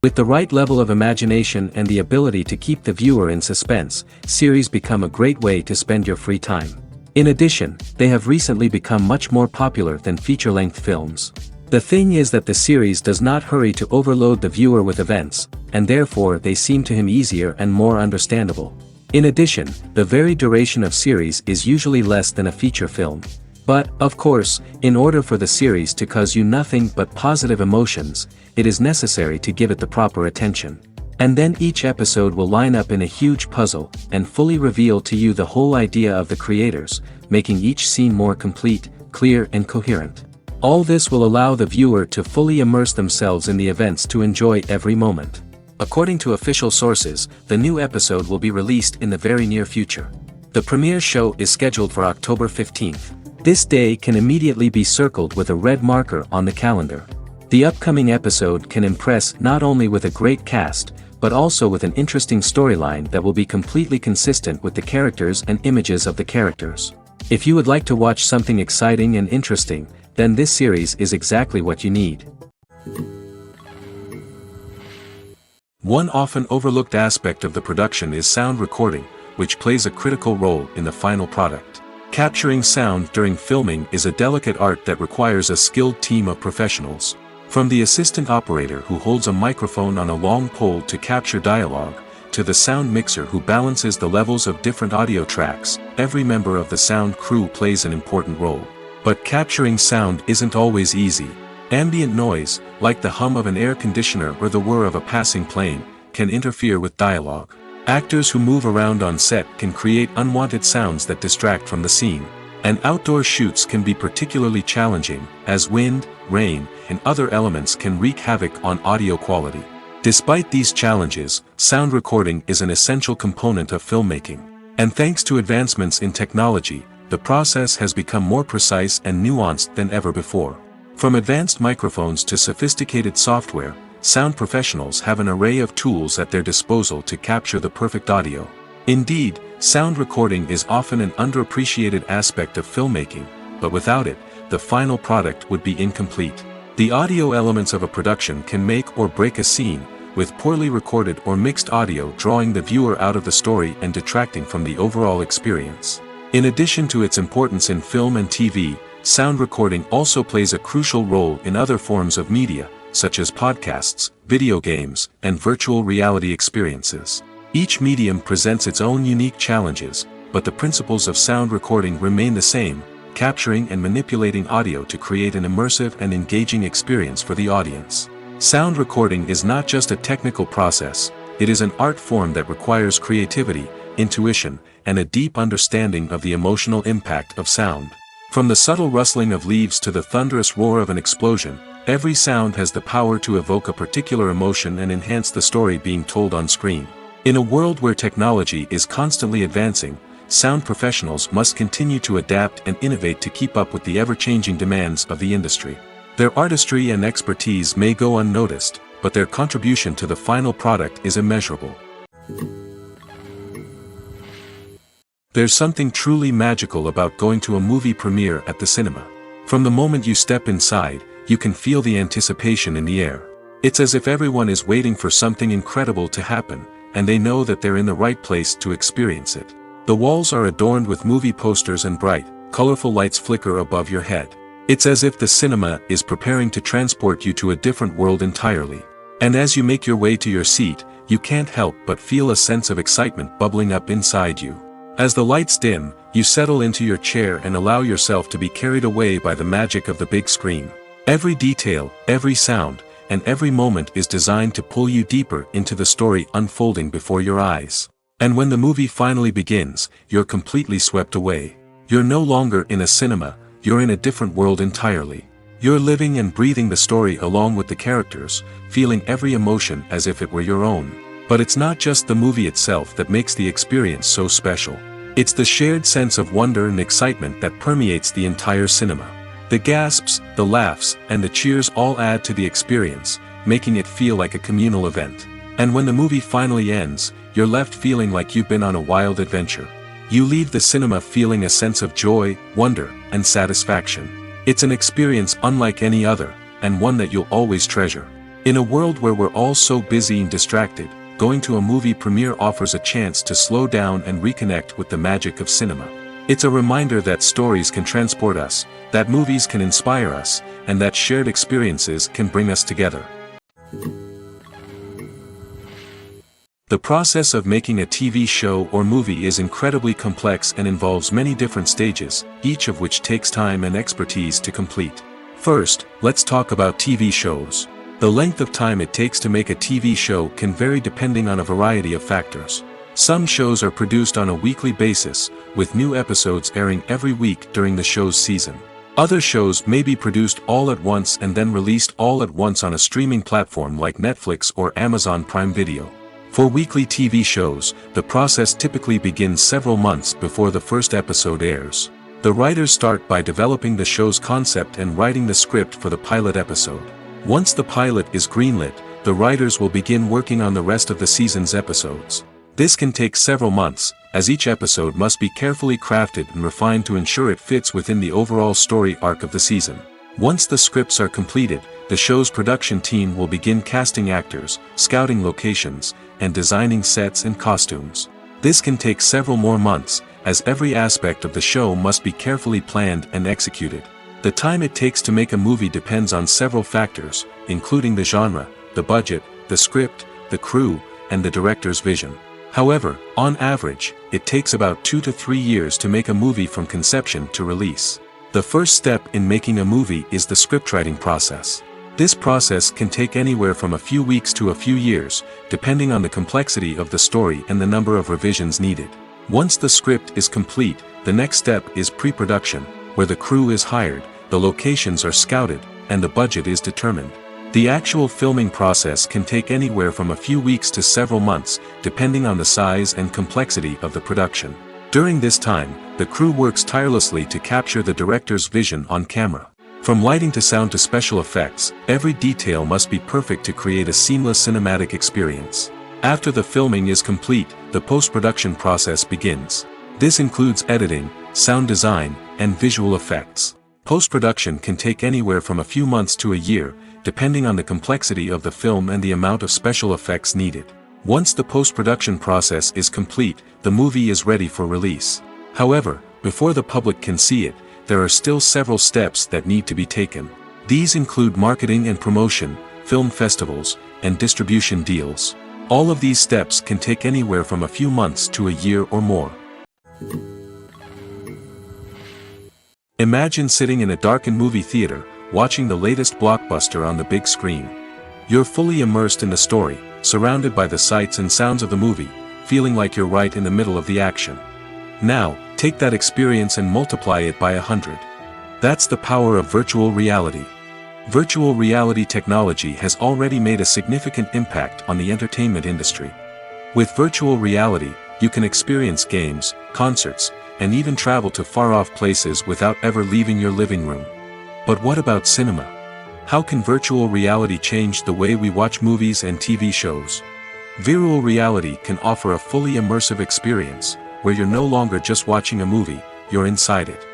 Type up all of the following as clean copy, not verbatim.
With the right level of imagination and the ability to keep the viewer in suspense, series become a great way to spend your free time. In addition, they have recently become much more popular than feature-length films. The thing is that the series does not hurry to overload the viewer with events, and therefore they seem to him easier and more understandable. In addition, the very duration of series is usually less than a feature film. But, of course, in order for the series to cause you nothing but positive emotions, it is necessary to give it the proper attention. And then each episode will line up in a huge puzzle, and fully reveal to you the whole idea of the creators, making each scene more complete, clear and coherent. All this will allow the viewer to fully immerse themselves in the events to enjoy every moment. According to official sources, the new episode will be released in the very near future. The premiere show is scheduled for October 15th. This day can immediately be circled with a red marker on the calendar. The upcoming episode can impress not only with a great cast, but also with an interesting storyline that will be completely consistent with the characters and images of the characters. If you would like to watch something exciting and interesting, then this series is exactly what you need. One often overlooked aspect of the production is sound recording, which plays a critical role in the final product. Capturing sound during filming is a delicate art that requires a skilled team of professionals. From the assistant operator who holds a microphone on a long pole to capture dialogue, to the sound mixer who balances the levels of different audio tracks, every member of the sound crew plays an important role. But capturing sound isn't always easy. Ambient noise, like the hum of an air conditioner or the whir of a passing plane, can interfere with dialogue. Actors who move around on set can create unwanted sounds that distract from the scene. And outdoor shoots can be particularly challenging, as wind, rain, and other elements can wreak havoc on audio quality. Despite these challenges, sound recording is an essential component of filmmaking. And thanks to advancements in technology, the process has become more precise and nuanced than ever before. From advanced microphones to sophisticated software, sound professionals have an array of tools at their disposal to capture the perfect audio. Indeed, sound recording is often an underappreciated aspect of filmmaking, but without it, the final product would be incomplete. The audio elements of a production can make or break a scene, with poorly recorded or mixed audio drawing the viewer out of the story and detracting from the overall experience. In addition to its importance in film and TV, sound recording also plays a crucial role in other forms of media, such as podcasts, video games, and virtual reality experiences. Each medium presents its own unique challenges, but the principles of sound recording remain the same, capturing and manipulating audio to create an immersive and engaging experience for the audience. Sound recording is not just a technical process, it is an art form that requires creativity, intuition, and a deep understanding of the emotional impact of sound. From the subtle rustling of leaves to the thunderous roar of an explosion, every sound has the power to evoke a particular emotion and enhance the story being told on screen. In a world where technology is constantly advancing, sound professionals must continue to adapt and innovate to keep up with the ever-changing demands of the industry. Their artistry and expertise may go unnoticed, but their contribution to the final product is immeasurable. There's something truly magical about going to a movie premiere at the cinema. From the moment you step inside, you can feel the anticipation in the air. It's as if everyone is waiting for something incredible to happen, and they know that they're in the right place to experience it. The walls are adorned with movie posters and bright, colorful lights flicker above your head. It's as if the cinema is preparing to transport you to a different world entirely. And as you make your way to your seat, you can't help but feel a sense of excitement bubbling up inside you. As the lights dim, you settle into your chair and allow yourself to be carried away by the magic of the big screen. Every detail, every sound, and every moment is designed to pull you deeper into the story unfolding before your eyes. And when the movie finally begins, you're completely swept away. You're no longer in a cinema, you're in a different world entirely. You're living and breathing the story along with the characters, feeling every emotion as if it were your own. But it's not just the movie itself that makes the experience so special. It's the shared sense of wonder and excitement that permeates the entire cinema. The gasps, the laughs, and the cheers all add to the experience, making it feel like a communal event. And when the movie finally ends, you're left feeling like you've been on a wild adventure. You leave the cinema feeling a sense of joy, wonder, and satisfaction. It's an experience unlike any other, and one that you'll always treasure. In a world where we're all so busy and distracted, going to a movie premiere offers a chance to slow down and reconnect with the magic of cinema. It's a reminder that stories can transport us, that movies can inspire us, and that shared experiences can bring us together. The process of making a TV show or movie is incredibly complex and involves many different stages, each of which takes time and expertise to complete. First, let's talk about TV shows. The length of time it takes to make a TV show can vary depending on a variety of factors. Some shows are produced on a weekly basis, with new episodes airing every week during the show's season. Other shows may be produced all at once and then released all at once on a streaming platform like Netflix or Amazon Prime Video. For weekly TV shows, the process typically begins several months before the first episode airs. The writers start by developing the show's concept and writing the script for the pilot episode. Once the pilot is greenlit, the writers will begin working on the rest of the season's episodes. This can take several months, as each episode must be carefully crafted and refined to ensure it fits within the overall story arc of the season. Once the scripts are completed, the show's production team will begin casting actors, scouting locations, and designing sets and costumes. This can take several more months, as every aspect of the show must be carefully planned and executed. The time it takes to make a movie depends on several factors, including the genre, the budget, the script, the crew, and the director's vision. However, on average, it takes about 2 to 3 years to make a movie from conception to release. The first step in making a movie is the scriptwriting process. This process can take anywhere from a few weeks to a few years, depending on the complexity of the story and the number of revisions needed. Once the script is complete, the next step is pre-production, where the crew is hired, the locations are scouted, and the budget is determined. The actual filming process can take anywhere from a few weeks to several months, depending on the size and complexity of the production. During this time, the crew works tirelessly to capture the director's vision on camera. From lighting to sound to special effects, every detail must be perfect to create a seamless cinematic experience. After the filming is complete, the post-production process begins. This includes editing, sound design, and visual effects. Post-production can take anywhere from a few months to a year, depending on the complexity of the film and the amount of special effects needed. Once the post-production process is complete, the movie is ready for release. However, before the public can see it, there are still several steps that need to be taken. These include marketing and promotion, film festivals, and distribution deals. All of these steps can take anywhere from a few months to a year or more. Imagine sitting in a darkened movie theater, watching the latest blockbuster on the big screen. You're fully immersed in the story, surrounded by the sights and sounds of the movie, feeling like you're right in the middle of the action. Now, take that experience and multiply it by 100. That's the power of virtual reality. Virtual reality technology has already made a significant impact on the entertainment industry. With virtual reality, you can experience games, concerts, and even travel to far-off places without ever leaving your living room. But what about cinema? How can virtual reality change the way we watch movies and TV shows? Virtual reality can offer a fully immersive experience, where you're no longer just watching a movie, you're inside it.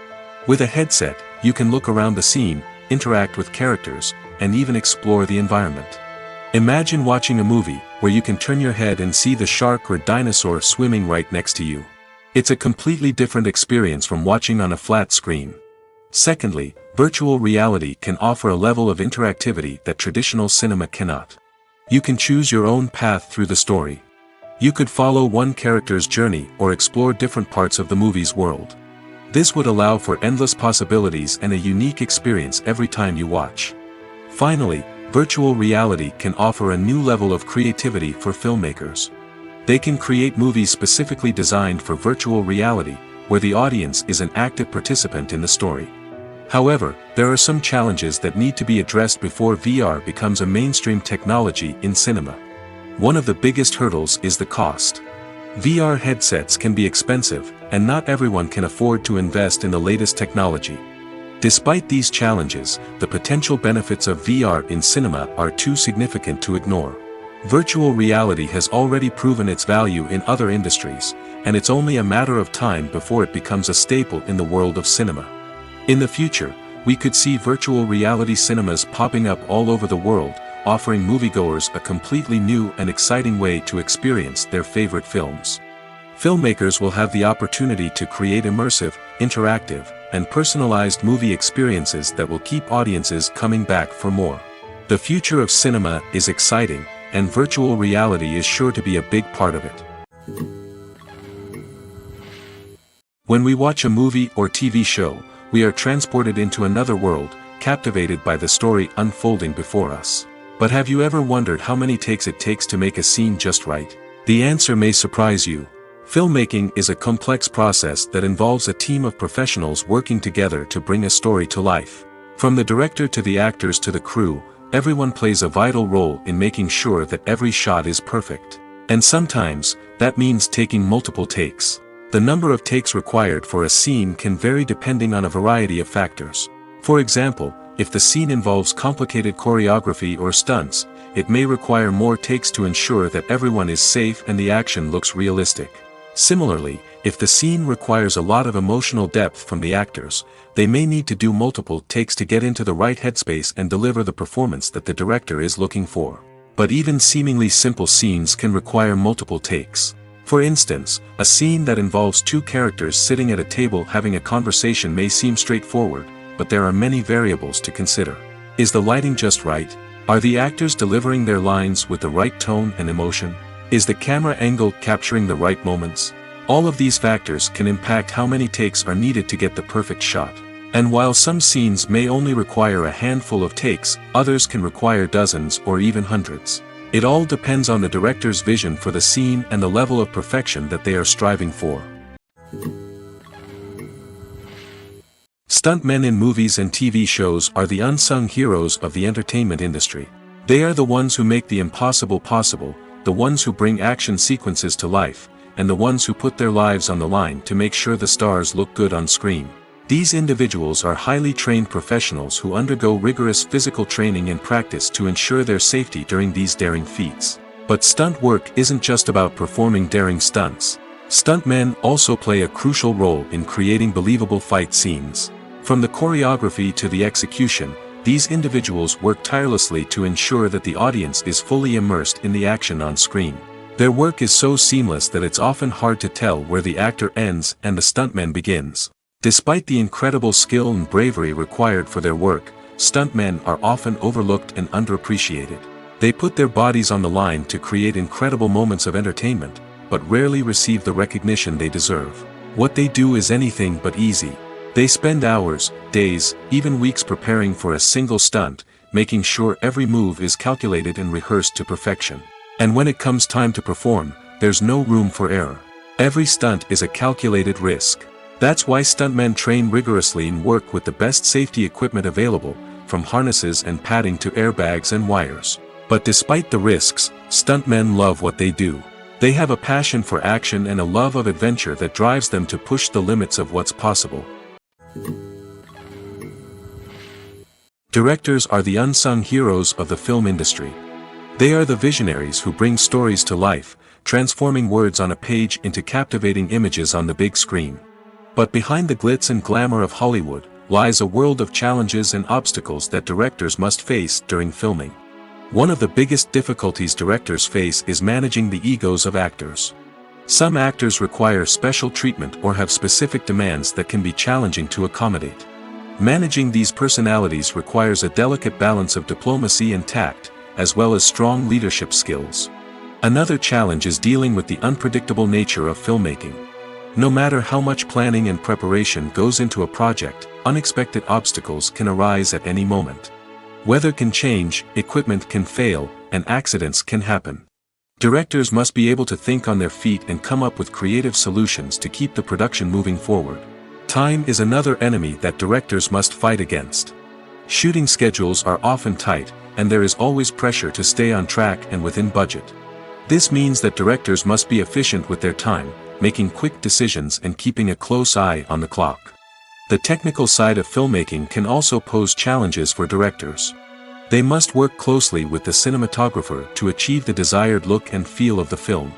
With a headset, you can look around the scene, interact with characters, and even explore the environment. Imagine watching a movie, where you can turn your head and see the shark or dinosaur swimming right next to you. It's a completely different experience from watching on a flat screen. Secondly, virtual reality can offer a level of interactivity that traditional cinema cannot. You can choose your own path through the story. You could follow one character's journey or explore different parts of the movie's world. This would allow for endless possibilities and a unique experience every time you watch. Finally, virtual reality can offer a new level of creativity for filmmakers. They can create movies specifically designed for virtual reality, where the audience is an active participant in the story. However, there are some challenges that need to be addressed before VR becomes a mainstream technology in cinema. One of the biggest hurdles is the cost. VR headsets can be expensive, and not everyone can afford to invest in the latest technology. Despite these challenges, the potential benefits of VR in cinema are too significant to ignore. Virtual reality has already proven its value in other industries, and it's only a matter of time before it becomes a staple in the world of cinema. In the future, we could see virtual reality cinemas popping up all over the world, offering moviegoers a completely new and exciting way to experience their favorite films. Filmmakers will have the opportunity to create immersive, interactive, and personalized movie experiences that will keep audiences coming back for more. The future of cinema is exciting, and virtual reality is sure to be a big part of it. When we watch a movie or TV show, we are transported into another world, captivated by the story unfolding before us. But have you ever wondered how many takes it takes to make a scene just right? The answer may surprise you. Filmmaking is a complex process that involves a team of professionals working together to bring a story to life. From the director to the actors to the crew, everyone plays a vital role in making sure that every shot is perfect. And sometimes, that means taking multiple takes. The number of takes required for a scene can vary depending on a variety of factors. For example, if the scene involves complicated choreography or stunts, it may require more takes to ensure that everyone is safe and the action looks realistic. Similarly, if the scene requires a lot of emotional depth from the actors, they may need to do multiple takes to get into the right headspace and deliver the performance that the director is looking for. But even seemingly simple scenes can require multiple takes. For instance, a scene that involves two characters sitting at a table having a conversation may seem straightforward, but there are many variables to consider. Is the lighting just right? Are the actors delivering their lines with the right tone and emotion? Is the camera angle capturing the right moments? All of these factors can impact how many takes are needed to get the perfect shot. And while some scenes may only require a handful of takes, others can require dozens or even hundreds. It all depends on the director's vision for the scene and the level of perfection that they are striving for. Stuntmen in movies and TV shows are the unsung heroes of the entertainment industry. They are the ones who make the impossible possible, the ones who bring action sequences to life, and the ones who put their lives on the line to make sure the stars look good on screen. These individuals are highly trained professionals who undergo rigorous physical training and practice to ensure their safety during these daring feats. But stunt work isn't just about performing daring stunts. Stuntmen also play a crucial role in creating believable fight scenes. From the choreography to the execution, these individuals work tirelessly to ensure that the audience is fully immersed in the action on screen. Their work is so seamless that it's often hard to tell where the actor ends and the stuntman begins. Despite the incredible skill and bravery required for their work, stuntmen are often overlooked and underappreciated. They put their bodies on the line to create incredible moments of entertainment, but rarely receive the recognition they deserve. What they do is anything but easy. They spend hours, days, even weeks preparing for a single stunt, making sure every move is calculated and rehearsed to perfection. And when it comes time to perform, there's no room for error. Every stunt is a calculated risk. That's why stuntmen train rigorously and work with the best safety equipment available, from harnesses and padding to airbags and wires. But despite the risks, stuntmen love what they do. They have a passion for action and a love of adventure that drives them to push the limits of what's possible. Directors are the unsung heroes of the film industry. They are the visionaries who bring stories to life, transforming words on a page into captivating images on the big screen. But behind the glitz and glamour of Hollywood, lies a world of challenges and obstacles that directors must face during filming. One of the biggest difficulties directors face is managing the egos of actors. Some actors require special treatment or have specific demands that can be challenging to accommodate. Managing these personalities requires a delicate balance of diplomacy and tact, as well as strong leadership skills. Another challenge is dealing with the unpredictable nature of filmmaking. No matter how much planning and preparation goes into a project, unexpected obstacles can arise at any moment. Weather can change, equipment can fail, and accidents can happen. Directors must be able to think on their feet and come up with creative solutions to keep the production moving forward. Time is another enemy that directors must fight against. Shooting schedules are often tight, and there is always pressure to stay on track and within budget. This means that directors must be efficient with their time, making quick decisions and keeping a close eye on the clock. The technical side of filmmaking can also pose challenges for directors. They must work closely with the cinematographer to achieve the desired look and feel of the film.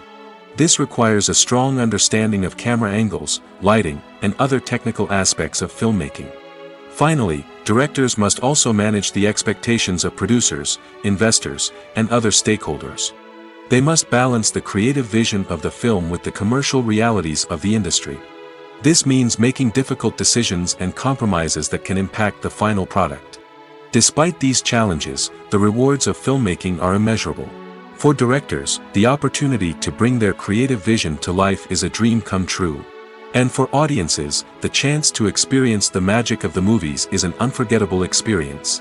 This requires a strong understanding of camera angles, lighting, and other technical aspects of filmmaking. Finally, directors must also manage the expectations of producers, investors, and other stakeholders. They must balance the creative vision of the film with the commercial realities of the industry. This means making difficult decisions and compromises that can impact the final product. Despite these challenges, the rewards of filmmaking are immeasurable. For directors, the opportunity to bring their creative vision to life is a dream come true. And for audiences, the chance to experience the magic of the movies is an unforgettable experience.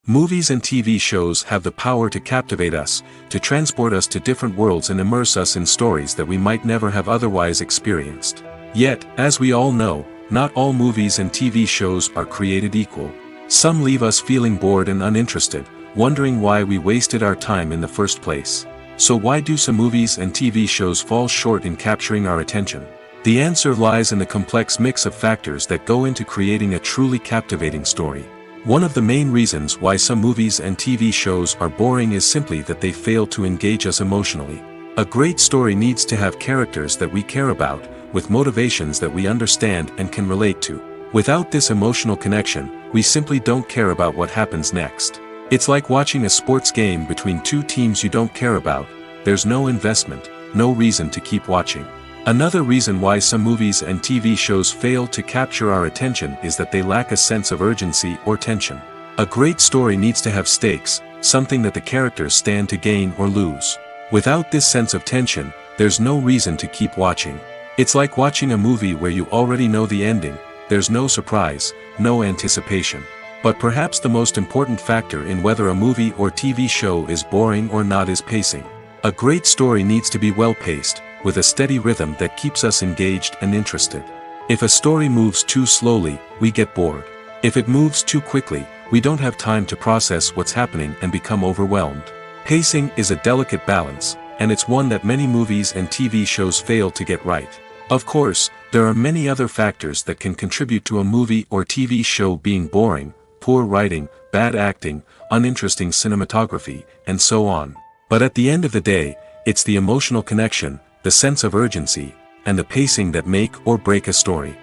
Movies and TV shows have the power to captivate us, to transport us to different worlds and immerse us in stories that we might never have otherwise experienced. Yet, as we all know, not all movies and TV shows are created equal. Some leave us feeling bored and uninterested, wondering why we wasted our time in the first place. So why do some movies and TV shows fall short in capturing our attention? The answer lies in the complex mix of factors that go into creating a truly captivating story. One of the main reasons why some movies and TV shows are boring is simply that they fail to engage us emotionally. A great story needs to have characters that we care about, with motivations that we understand and can relate to. Without this emotional connection, we simply don't care about what happens next. It's like watching a sports game between two teams you don't care about. There's no investment, no reason to keep watching. Another reason why some movies and TV shows fail to capture our attention is that they lack a sense of urgency or tension. A great story needs to have stakes, something that the characters stand to gain or lose. Without this sense of tension, there's no reason to keep watching. It's like watching a movie where you already know the ending. There's no surprise, no anticipation. But perhaps the most important factor in whether a movie or TV show is boring or not is pacing. A great story needs to be well-paced, with a steady rhythm that keeps us engaged and interested. If a story moves too slowly, we get bored. If it moves too quickly, we don't have time to process what's happening and become overwhelmed. Pacing is a delicate balance, and it's one that many movies and TV shows fail to get right. Of course, there are many other factors that can contribute to a movie or TV show being boring: poor writing, bad acting, uninteresting cinematography, and so on. But at the end of the day, it's the emotional connection, the sense of urgency, and the pacing that make or break a story.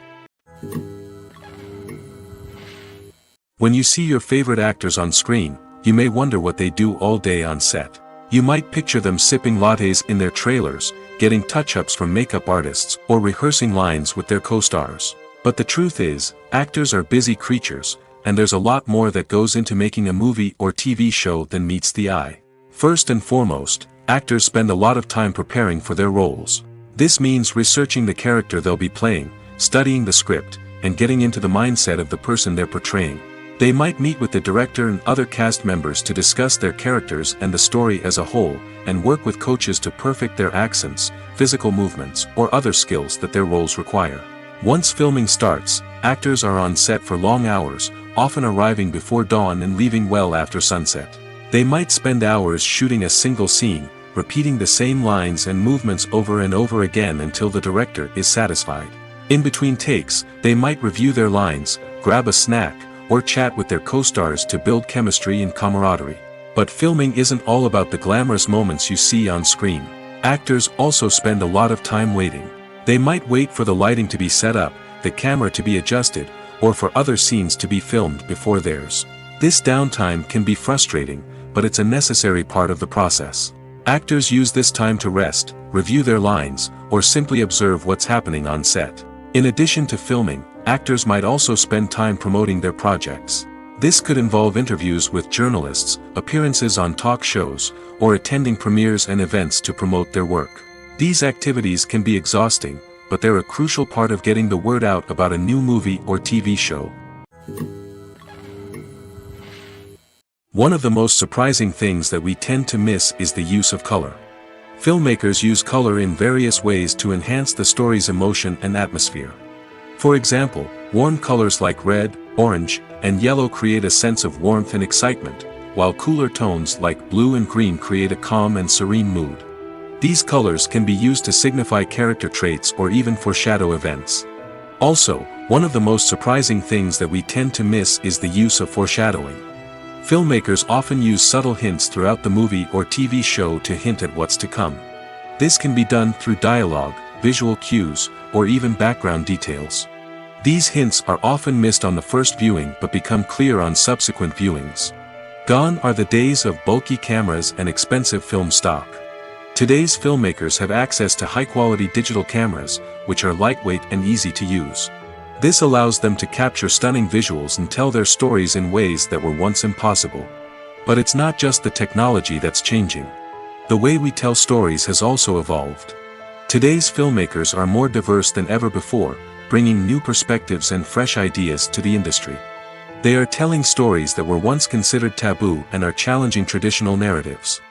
When you see your favorite actors on screen, you may wonder what they do all day on set. You might picture them sipping lattes in their trailers, getting touch-ups from makeup artists, or rehearsing lines with their co-stars. But the truth is, actors are busy creatures, and there's a lot more that goes into making a movie or TV show than meets the eye. First and foremost, actors spend a lot of time preparing for their roles. This means researching the character they'll be playing, studying the script, and getting into the mindset of the person they're portraying. They might meet with the director and other cast members to discuss their characters and the story as a whole, and work with coaches to perfect their accents, physical movements, or other skills that their roles require. Once filming starts, actors are on set for long hours, often arriving before dawn and leaving well after sunset. They might spend hours shooting a single scene, repeating the same lines and movements over and over again until the director is satisfied. In between takes, they might review their lines, grab a snack, or chat with their co-stars to build chemistry and camaraderie. But filming isn't all about the glamorous moments you see on screen. Actors also spend a lot of time waiting. They might wait for the lighting to be set up, the camera to be adjusted, or for other scenes to be filmed before theirs. This downtime can be frustrating, but it's a necessary part of the process. Actors use this time to rest, review their lines, or simply observe what's happening on set. In addition to filming, actors might also spend time promoting their projects. This could involve interviews with journalists, appearances on talk shows, or attending premieres and events to promote their work. These activities can be exhausting, but they're a crucial part of getting the word out about a new movie or TV show. One of the most surprising things that we tend to miss is the use of color. Filmmakers use color in various ways to enhance the story's emotion and atmosphere. For example, warm colors like red, orange, and yellow create a sense of warmth and excitement, while cooler tones like blue and green create a calm and serene mood. These colors can be used to signify character traits or even foreshadow events. Also, one of the most surprising things that we tend to miss is the use of foreshadowing. Filmmakers often use subtle hints throughout the movie or TV show to hint at what's to come. This can be done through dialogue, visual cues, or even background details. These hints are often missed on the first viewing but become clear on subsequent viewings. Gone are the days of bulky cameras and expensive film stock. Today's filmmakers have access to high-quality digital cameras, which are lightweight and easy to use. This allows them to capture stunning visuals and tell their stories in ways that were once impossible. But it's not just the technology that's changing. The way we tell stories has also evolved. Today's filmmakers are more diverse than ever before, bringing new perspectives and fresh ideas to the industry. They are telling stories that were once considered taboo and are challenging traditional narratives.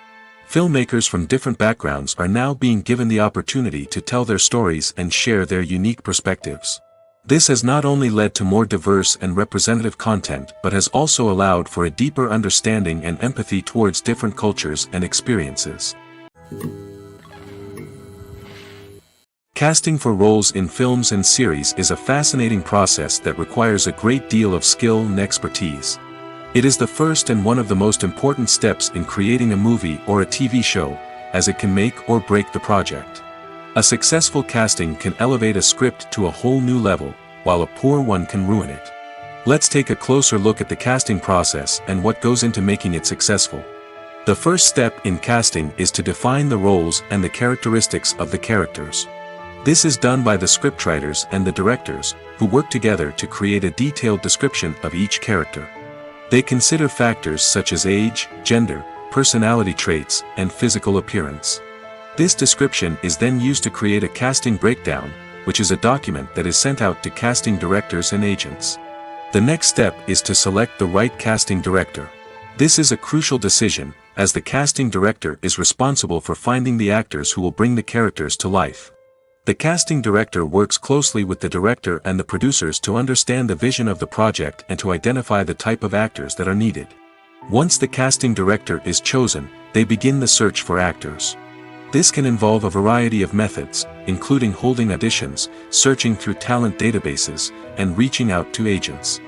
Filmmakers from different backgrounds are now being given the opportunity to tell their stories and share their unique perspectives. This has not only led to more diverse and representative content but has also allowed for a deeper understanding and empathy towards different cultures and experiences. Casting for roles in films and series is a fascinating process that requires a great deal of skill and expertise. It is the first and one of the most important steps in creating a movie or a TV show, as it can make or break the project. A successful casting can elevate a script to a whole new level, while a poor one can ruin it. Let's take a closer look at the casting process and what goes into making it successful. The first step in casting is to define the roles and the characteristics of the characters. This is done by the scriptwriters and the directors, who work together to create a detailed description of each character. They consider factors such as age, gender, personality traits, and physical appearance. This description is then used to create a casting breakdown, which is a document that is sent out to casting directors and agents. The next step is to select the right casting director. This is a crucial decision, as the casting director is responsible for finding the actors who will bring the characters to life. The casting director works closely with the director and the producers to understand the vision of the project and to identify the type of actors that are needed. Once the casting director is chosen, they begin the search for actors. This can involve a variety of methods, including holding auditions, searching through talent databases, and reaching out to agents.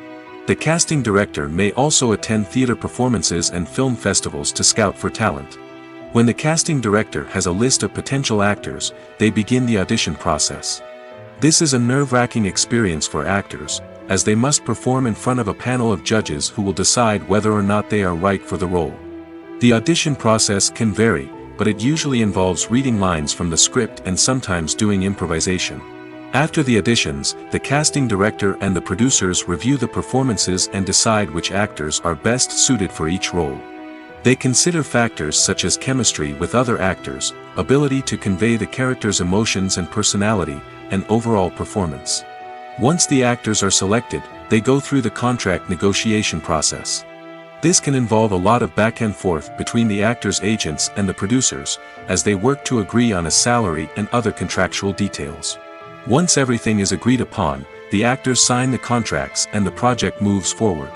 The casting director may also attend theater performances and film festivals to scout for talent. When the casting director has a list of potential actors, they begin the audition process. This is a nerve-wracking experience for actors, as they must perform in front of a panel of judges who will decide whether or not they are right for the role. The audition process can vary, but it usually involves reading lines from the script and sometimes doing improvisation. After the auditions, the casting director and the producers review the performances and decide which actors are best suited for each role. They consider factors such as chemistry with other actors, ability to convey the character's emotions and personality, and overall performance. Once the actors are selected, they go through the contract negotiation process. This can involve a lot of back and forth between the actors' agents and the producers, as they work to agree on a salary and other contractual details. Once everything is agreed upon, the actors sign the contracts and the project moves forward.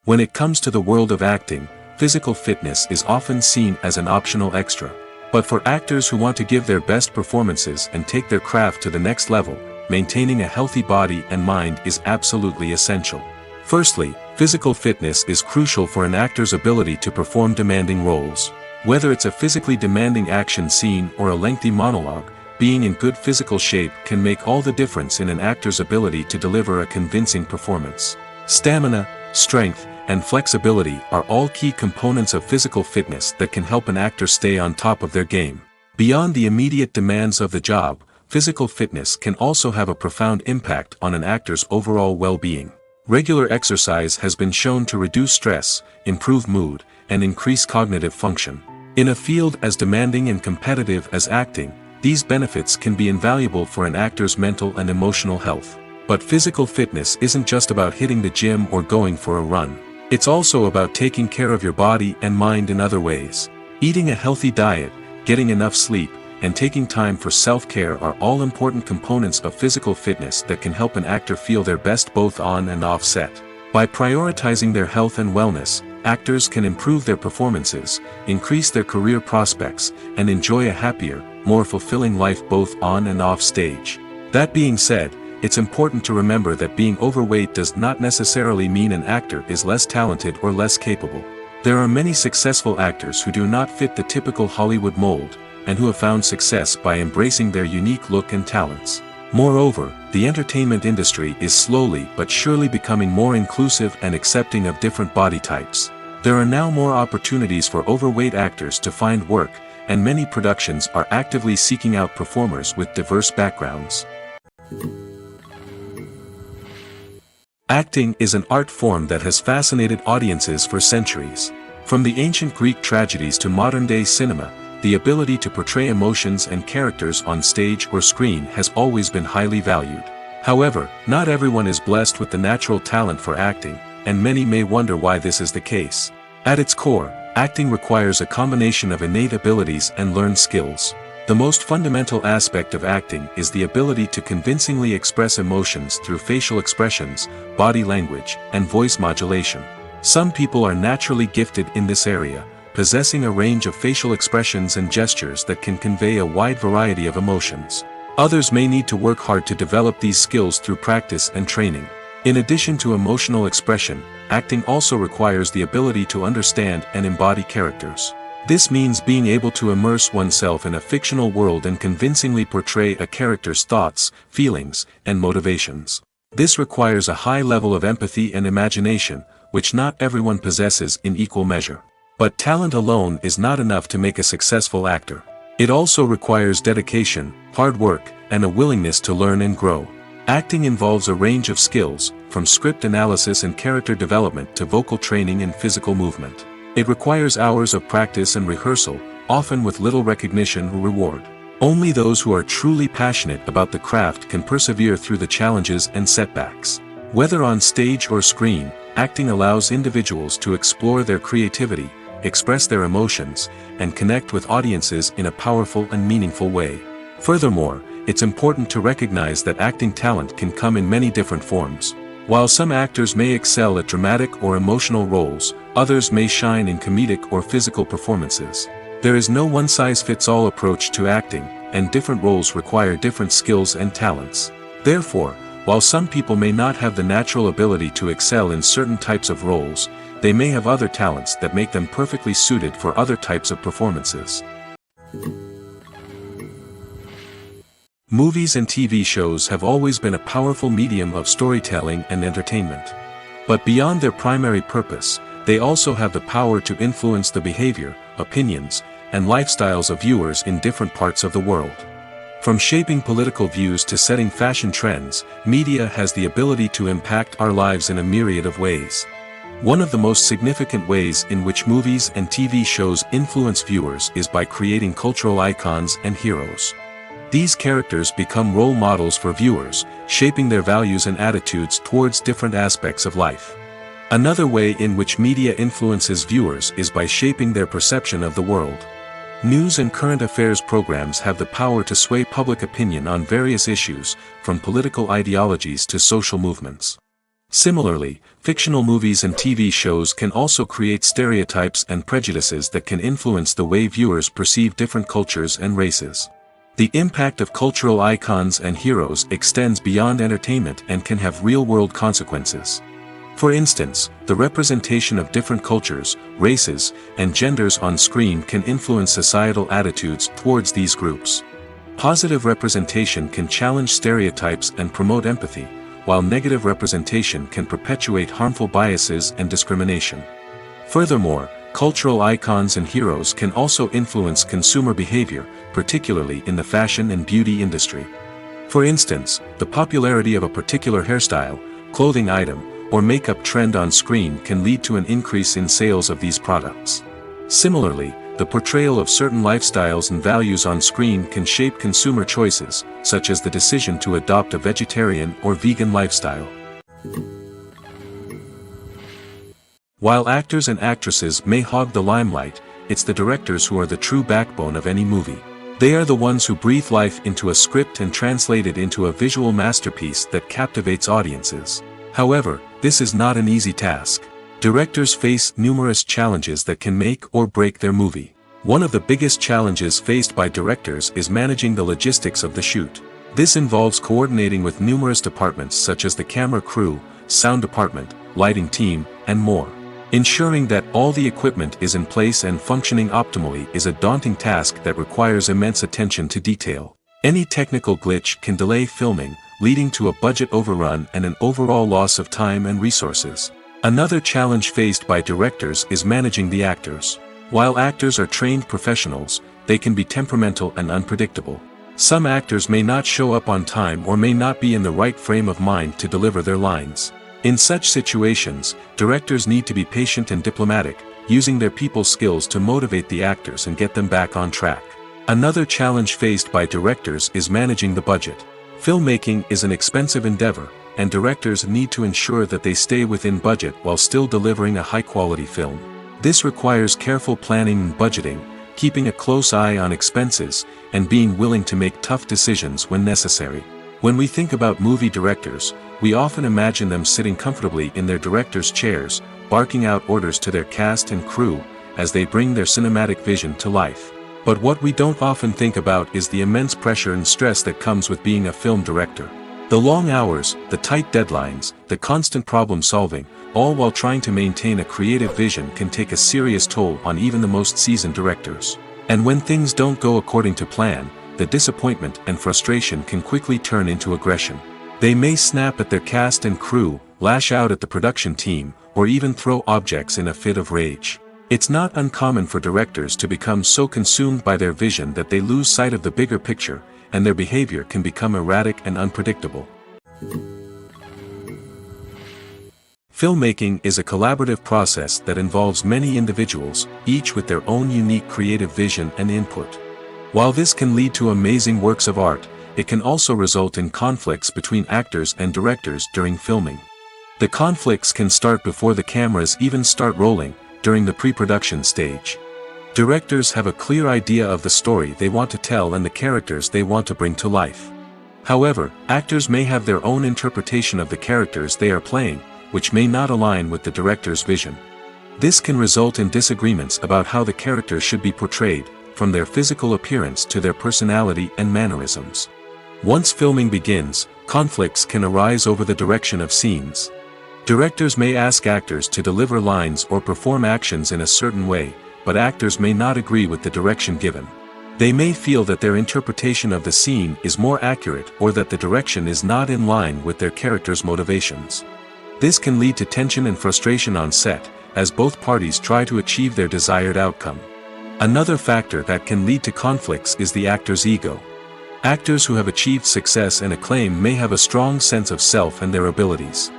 When it comes to the world of acting, physical fitness is often seen as an optional extra. But for actors who want to give their best performances and take their craft to the next level, maintaining a healthy body and mind is absolutely essential. Firstly, physical fitness is crucial for an actor's ability to perform demanding roles. Whether it's a physically demanding action scene or a lengthy monologue, being in good physical shape can make all the difference in an actor's ability to deliver a convincing performance. Stamina, strength, and flexibility are all key components of physical fitness that can help an actor stay on top of their game. Beyond the immediate demands of the job, physical fitness can also have a profound impact on an actor's overall well-being. Regular exercise has been shown to reduce stress, improve mood, and increase cognitive function. In a field as demanding and competitive as acting, these benefits can be invaluable for an actor's mental and emotional health. But physical fitness isn't just about hitting the gym or going for a run. It's also about taking care of your body and mind in other ways. Eating a healthy diet, getting enough sleep, and taking time for self-care are all important components of physical fitness that can help an actor feel their best both on and off set. By prioritizing their health and wellness, actors can improve their performances, increase their career prospects, and enjoy a happier, more fulfilling life both on and off stage. That being said, it's important to remember that being overweight does not necessarily mean an actor is less talented or less capable. There are many successful actors who do not fit the typical Hollywood mold, and who have found success by embracing their unique look and talents. Moreover, the entertainment industry is slowly but surely becoming more inclusive and accepting of different body types. There are now more opportunities for overweight actors to find work, and many productions are actively seeking out performers with diverse backgrounds. Acting is an art form that has fascinated audiences for centuries. From the ancient Greek tragedies to modern-day cinema, the ability to portray emotions and characters on stage or screen has always been highly valued. However, not everyone is blessed with the natural talent for acting, and many may wonder why this is the case. At its core, acting requires a combination of innate abilities and learned skills. The most fundamental aspect of acting is the ability to convincingly express emotions through facial expressions, body language, and voice modulation. Some people are naturally gifted in this area, possessing a range of facial expressions and gestures that can convey a wide variety of emotions. Others may need to work hard to develop these skills through practice and training. In addition to emotional expression, acting also requires the ability to understand and embody characters. This means being able to immerse oneself in a fictional world and convincingly portray a character's thoughts, feelings, and motivations. This requires a high level of empathy and imagination, which not everyone possesses in equal measure. But talent alone is not enough to make a successful actor. It also requires dedication, hard work, and a willingness to learn and grow. Acting involves a range of skills, from script analysis and character development to vocal training and physical movement. It requires hours of practice and rehearsal, often with little recognition or reward. Only those who are truly passionate about the craft can persevere through the challenges and setbacks. Whether on stage or screen, acting allows individuals to explore their creativity, express their emotions, and connect with audiences in a powerful and meaningful way. Furthermore, it's important to recognize that acting talent can come in many different forms. While some actors may excel at dramatic or emotional roles, others may shine in comedic or physical performances. There is no one-size-fits-all approach to acting, and different roles require different skills and talents. Therefore, while some people may not have the natural ability to excel in certain types of roles, they may have other talents that make them perfectly suited for other types of performances. Movies and TV shows have always been a powerful medium of storytelling and entertainment. But beyond their primary purpose, they also have the power to influence the behavior, opinions, and lifestyles of viewers in different parts of the world. From shaping political views to setting fashion trends, media has the ability to impact our lives in a myriad of ways. One of the most significant ways in which movies and TV shows influence viewers is by creating cultural icons and heroes. These characters become role models for viewers, shaping their values and attitudes towards different aspects of life. Another way in which media influences viewers is by shaping their perception of the world. News and current affairs programs have the power to sway public opinion on various issues, from political ideologies to social movements. Similarly, fictional movies and TV shows can also create stereotypes and prejudices that can influence the way viewers perceive different cultures and races. The impact of cultural icons and heroes extends beyond entertainment and can have real-world consequences. For instance, the representation of different cultures, races, and genders on screen can influence societal attitudes towards these groups. Positive representation can challenge stereotypes and promote empathy, while negative representation can perpetuate harmful biases and discrimination. Furthermore, cultural icons and heroes can also influence consumer behavior, particularly in the fashion and beauty industry. For instance, the popularity of a particular hairstyle, clothing item, or makeup trend on screen can lead to an increase in sales of these products. Similarly, the portrayal of certain lifestyles and values on screen can shape consumer choices, such as the decision to adopt a vegetarian or vegan lifestyle. While actors and actresses may hog the limelight, it's the directors who are the true backbone of any movie. They are the ones who breathe life into a script and translate it into a visual masterpiece that captivates audiences. However, this is not an easy task. Directors face numerous challenges that can make or break their movie. One of the biggest challenges faced by directors is managing the logistics of the shoot. This involves coordinating with numerous departments such as the camera crew, sound department, lighting team, and more. Ensuring that all the equipment is in place and functioning optimally is a daunting task that requires immense attention to detail. Any technical glitch can delay filming, leading to a budget overrun and an overall loss of time and resources. Another challenge faced by directors is managing the actors. While actors are trained professionals, they can be temperamental and unpredictable. Some actors may not show up on time or may not be in the right frame of mind to deliver their lines. In such situations, directors need to be patient and diplomatic, using their people skills to motivate the actors and get them back on track. Another challenge faced by directors is managing the budget. Filmmaking is an expensive endeavor, and directors need to ensure that they stay within budget while still delivering a high-quality film. This requires careful planning and budgeting, keeping a close eye on expenses, and being willing to make tough decisions when necessary. When we think about movie directors, we often imagine them sitting comfortably in their director's chairs, barking out orders to their cast and crew, as they bring their cinematic vision to life. But what we don't often think about is the immense pressure and stress that comes with being a film director. The long hours, the tight deadlines, the constant problem solving, all while trying to maintain a creative vision can take a serious toll on even the most seasoned directors. And when things don't go according to plan, the disappointment and frustration can quickly turn into aggression. They may snap at their cast and crew, lash out at the production team, or even throw objects in a fit of rage. It's not uncommon for directors to become so consumed by their vision that they lose sight of the bigger picture, and their behavior can become erratic and unpredictable. Filmmaking is a collaborative process that involves many individuals, each with their own unique creative vision and input. While this can lead to amazing works of art, it can also result in conflicts between actors and directors during filming. The conflicts can start before the cameras even start rolling, during the pre-production stage. Directors have a clear idea of the story they want to tell and the characters they want to bring to life. However, actors may have their own interpretation of the characters they are playing, which may not align with the director's vision. This can result in disagreements about how the characters should be portrayed, from their physical appearance to their personality and mannerisms. Once filming begins, conflicts can arise over the direction of scenes. Directors may ask actors to deliver lines or perform actions in a certain way, but actors may not agree with the direction given. They may feel that their interpretation of the scene is more accurate or that the direction is not in line with their character's motivations. This can lead to tension and frustration on set, as both parties try to achieve their desired outcome. Another factor that can lead to conflicts is the actor's ego. Actors who have achieved success and acclaim may have a strong sense of self and their abilities.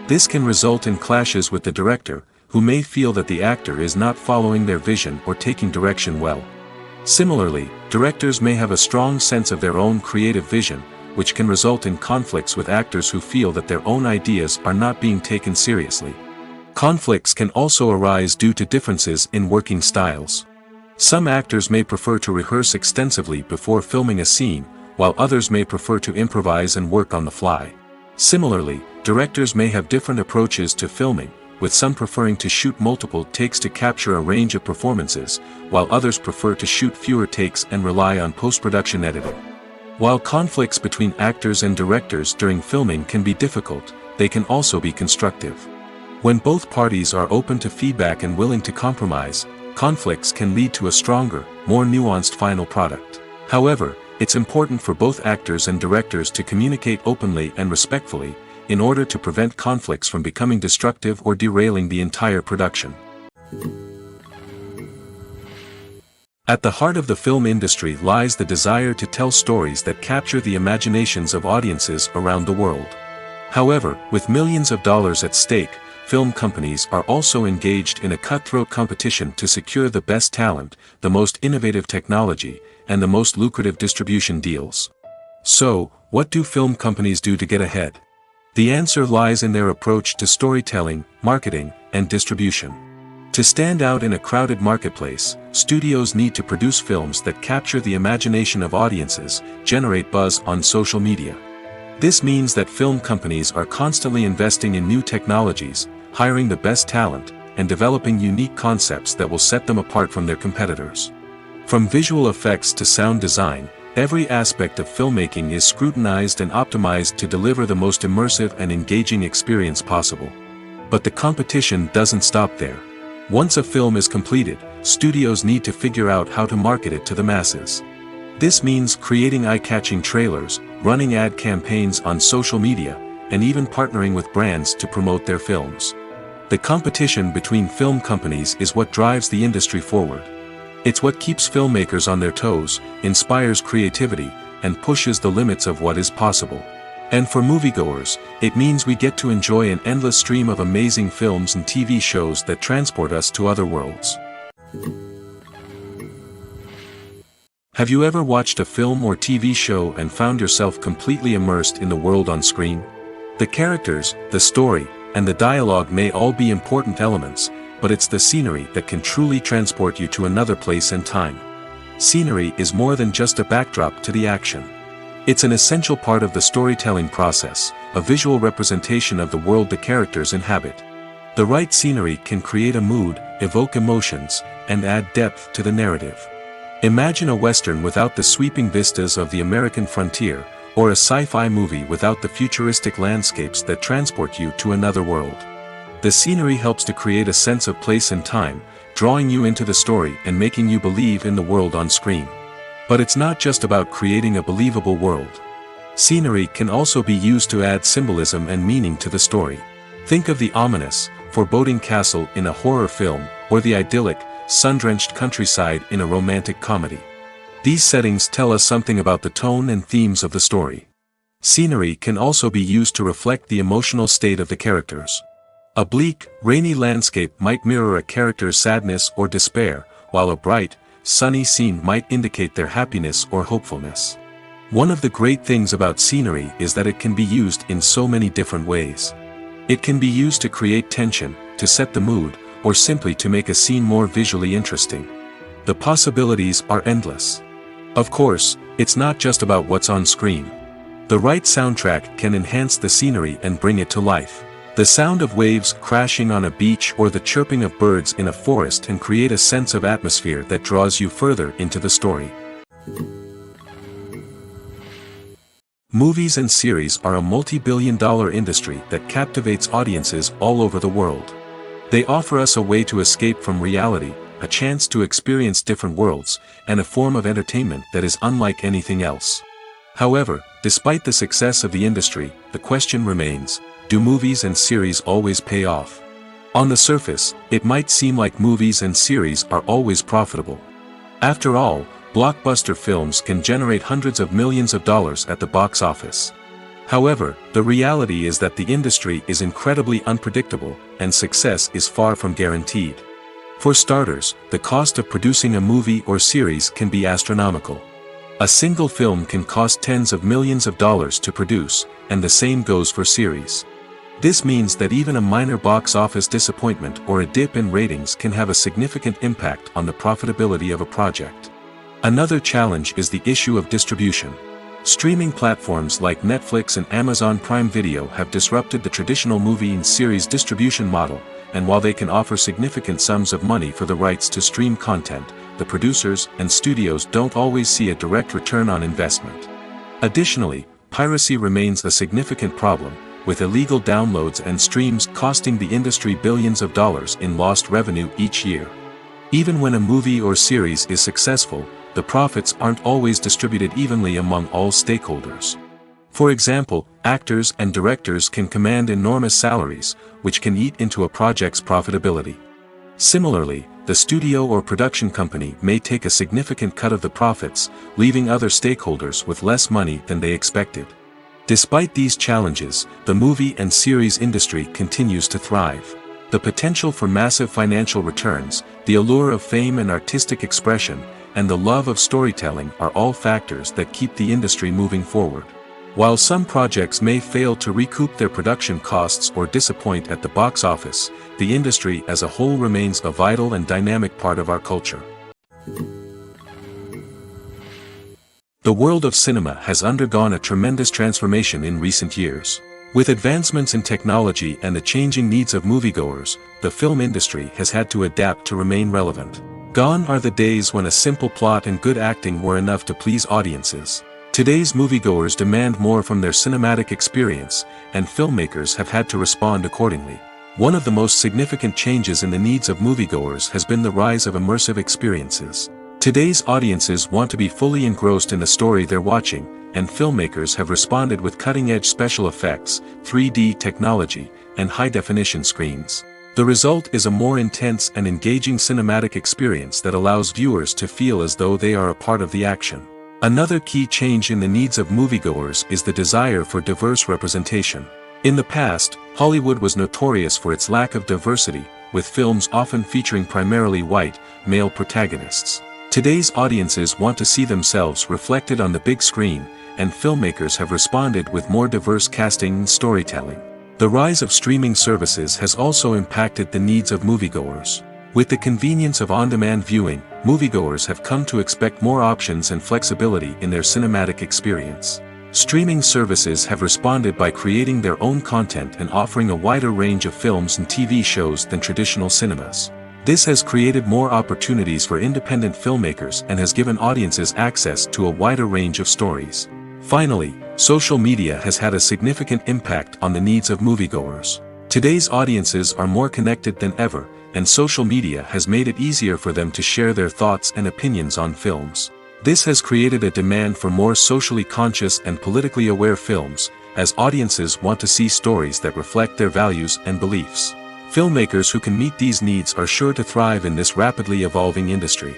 This can result in clashes with the director, who may feel that the actor is not following their vision or taking direction well. Similarly, directors may have a strong sense of their own creative vision, which can result in conflicts with actors who feel that their own ideas are not being taken seriously. Conflicts can also arise due to differences in working styles. Some actors may prefer to rehearse extensively before filming a scene, while others may prefer to improvise and work on the fly. Similarly, directors may have different approaches to filming, with some preferring to shoot multiple takes to capture a range of performances, while others prefer to shoot fewer takes and rely on post-production editing. While conflicts between actors and directors during filming can be difficult, they can also be constructive. When both parties are open to feedback and willing to compromise, conflicts can lead to a stronger, more nuanced final product. However, it's important for both actors and directors to communicate openly and respectfully, in order to prevent conflicts from becoming destructive or derailing the entire production. At the heart of the film industry lies the desire to tell stories that capture the imaginations of audiences around the world. However, with millions of dollars at stake, film companies are also engaged in a cutthroat competition to secure the best talent, the most innovative technology, and the most lucrative distribution deals. So, what do film companies do to get ahead? The answer lies in their approach to storytelling, marketing, and distribution. To stand out in a crowded marketplace, studios need to produce films that capture the imagination of audiences, generate buzz on social media. This means that film companies are constantly investing in new technologies, hiring the best talent, and developing unique concepts that will set them apart from their competitors. From visual effects to sound design, every aspect of filmmaking is scrutinized and optimized to deliver the most immersive and engaging experience possible. But the competition doesn't stop there. Once a film is completed, studios need to figure out how to market it to the masses. This means creating eye-catching trailers, running ad campaigns on social media, and even partnering with brands to promote their films. The competition between film companies is what drives the industry forward. It's what keeps filmmakers on their toes, inspires creativity, and pushes the limits of what is possible. And for moviegoers, it means we get to enjoy an endless stream of amazing films and TV shows that transport us to other worlds. Have you ever watched a film or TV show and found yourself completely immersed in the world on screen? The characters, the story, and the dialogue may all be important elements, but it's the scenery that can truly transport you to another place and time. Scenery is more than just a backdrop to the action. It's an essential part of the storytelling process, a visual representation of the world the characters inhabit. The right scenery can create a mood, evoke emotions, and add depth to the narrative. Imagine a Western without the sweeping vistas of the American frontier, or a sci-fi movie without the futuristic landscapes that transport you to another world. The scenery helps to create a sense of place and time, drawing you into the story and making you believe in the world on screen. But it's not just about creating a believable world. Scenery can also be used to add symbolism and meaning to the story. Think of the ominous, foreboding castle in a horror film, or the idyllic, sun-drenched countryside in a romantic comedy. These settings tell us something about the tone and themes of the story. Scenery can also be used to reflect the emotional state of the characters. A bleak, rainy landscape might mirror a character's sadness or despair, while a bright, sunny scene might indicate their happiness or hopefulness. One of the great things about scenery is that it can be used in so many different ways. It can be used to create tension, to set the mood, or simply to make a scene more visually interesting. The possibilities are endless. Of course, it's not just about what's on screen. The right soundtrack can enhance the scenery and bring it to life. The sound of waves crashing on a beach or the chirping of birds in a forest can create a sense of atmosphere that draws you further into the story. Movies and series are a multi-billion-dollar industry that captivates audiences all over the world. They offer us a way to escape from reality, a chance to experience different worlds, and a form of entertainment that is unlike anything else. However, despite the success of the industry, the question remains, do movies and series always pay off? On the surface, it might seem like movies and series are always profitable. After all, blockbuster films can generate hundreds of millions of dollars at the box office. However, the reality is that the industry is incredibly unpredictable, and success is far from guaranteed. For starters, the cost of producing a movie or series can be astronomical. A single film can cost tens of millions of dollars to produce, and the same goes for series. This means that even a minor box office disappointment or a dip in ratings can have a significant impact on the profitability of a project. Another challenge is the issue of distribution. Streaming platforms like Netflix and Amazon Prime Video have disrupted the traditional movie and series distribution model, and while they can offer significant sums of money for the rights to stream content, the producers and studios don't always see a direct return on investment. Additionally, piracy remains a significant problem, with illegal downloads and streams costing the industry billions of dollars in lost revenue each year. Even when a movie or series is successful, the profits aren't always distributed evenly among all stakeholders. For example, actors and directors can command enormous salaries, which can eat into a project's profitability. Similarly, the studio or production company may take a significant cut of the profits, leaving other stakeholders with less money than they expected. Despite these challenges, the movie and series industry continues to thrive. The potential for massive financial returns, the allure of fame and artistic expression, and the love of storytelling are all factors that keep the industry moving forward. While some projects may fail to recoup their production costs or disappoint at the box office, the industry as a whole remains a vital and dynamic part of our culture. The world of cinema has undergone a tremendous transformation in recent years. With advancements in technology and the changing needs of moviegoers, the film industry has had to adapt to remain relevant. Gone are the days when a simple plot and good acting were enough to please audiences. Today's moviegoers demand more from their cinematic experience, and filmmakers have had to respond accordingly. One of the most significant changes in the needs of moviegoers has been the rise of immersive experiences. Today's audiences want to be fully engrossed in the story they're watching, and filmmakers have responded with cutting-edge special effects, 3D technology, and high-definition screens. The result is a more intense and engaging cinematic experience that allows viewers to feel as though they are a part of the action. Another key change in the needs of moviegoers is the desire for diverse representation. In the past, Hollywood was notorious for its lack of diversity, with films often featuring primarily white, male protagonists. Today's audiences want to see themselves reflected on the big screen, and filmmakers have responded with more diverse casting and storytelling. The rise of streaming services has also impacted the needs of moviegoers. With the convenience of on-demand viewing, moviegoers have come to expect more options and flexibility in their cinematic experience. Streaming services have responded by creating their own content and offering a wider range of films and TV shows than traditional cinemas. This has created more opportunities for independent filmmakers and has given audiences access to a wider range of stories. Finally, social media has had a significant impact on the needs of moviegoers. Today's audiences are more connected than ever, and social media has made it easier for them to share their thoughts and opinions on films. This has created a demand for more socially conscious and politically aware films, as audiences want to see stories that reflect their values and beliefs. Filmmakers who can meet these needs are sure to thrive in this rapidly evolving industry.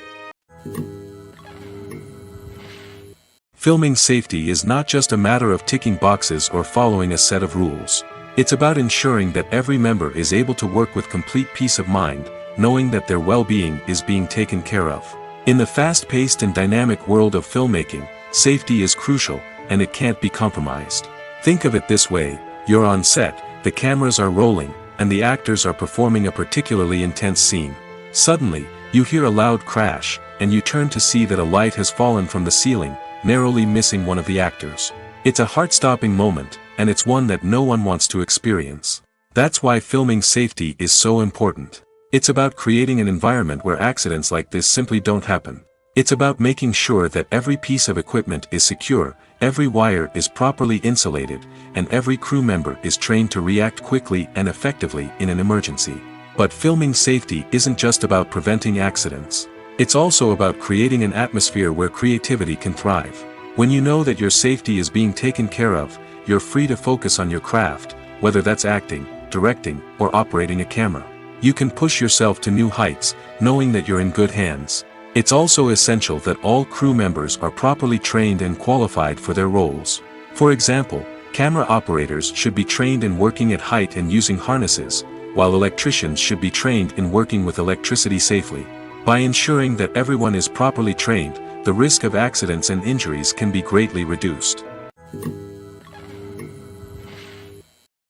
Filming safety is not just a matter of ticking boxes or following a set of rules. It's about ensuring that every member is able to work with complete peace of mind, knowing that their well-being is being taken care of. In the fast-paced and dynamic world of filmmaking, safety is crucial, and it can't be compromised. Think of it this way: you're on set, the cameras are rolling, and the actors are performing a particularly intense scene. Suddenly, you hear a loud crash, and you turn to see that a light has fallen from the ceiling, narrowly missing one of the actors. It's a heart-stopping moment, and it's one that no one wants to experience. That's why filming safety is so important. It's about creating an environment where accidents like this simply don't happen. It's about making sure that every piece of equipment is secure, every wire is properly insulated, and every crew member is trained to react quickly and effectively in an emergency. But filming safety isn't just about preventing accidents. It's also about creating an atmosphere where creativity can thrive. When you know that your safety is being taken care of, you're free to focus on your craft, whether that's acting, directing, or operating a camera. You can push yourself to new heights, knowing that you're in good hands. It's also essential that all crew members are properly trained and qualified for their roles. For example, camera operators should be trained in working at height and using harnesses, while electricians should be trained in working with electricity safely. By ensuring that everyone is properly trained, the risk of accidents and injuries can be greatly reduced.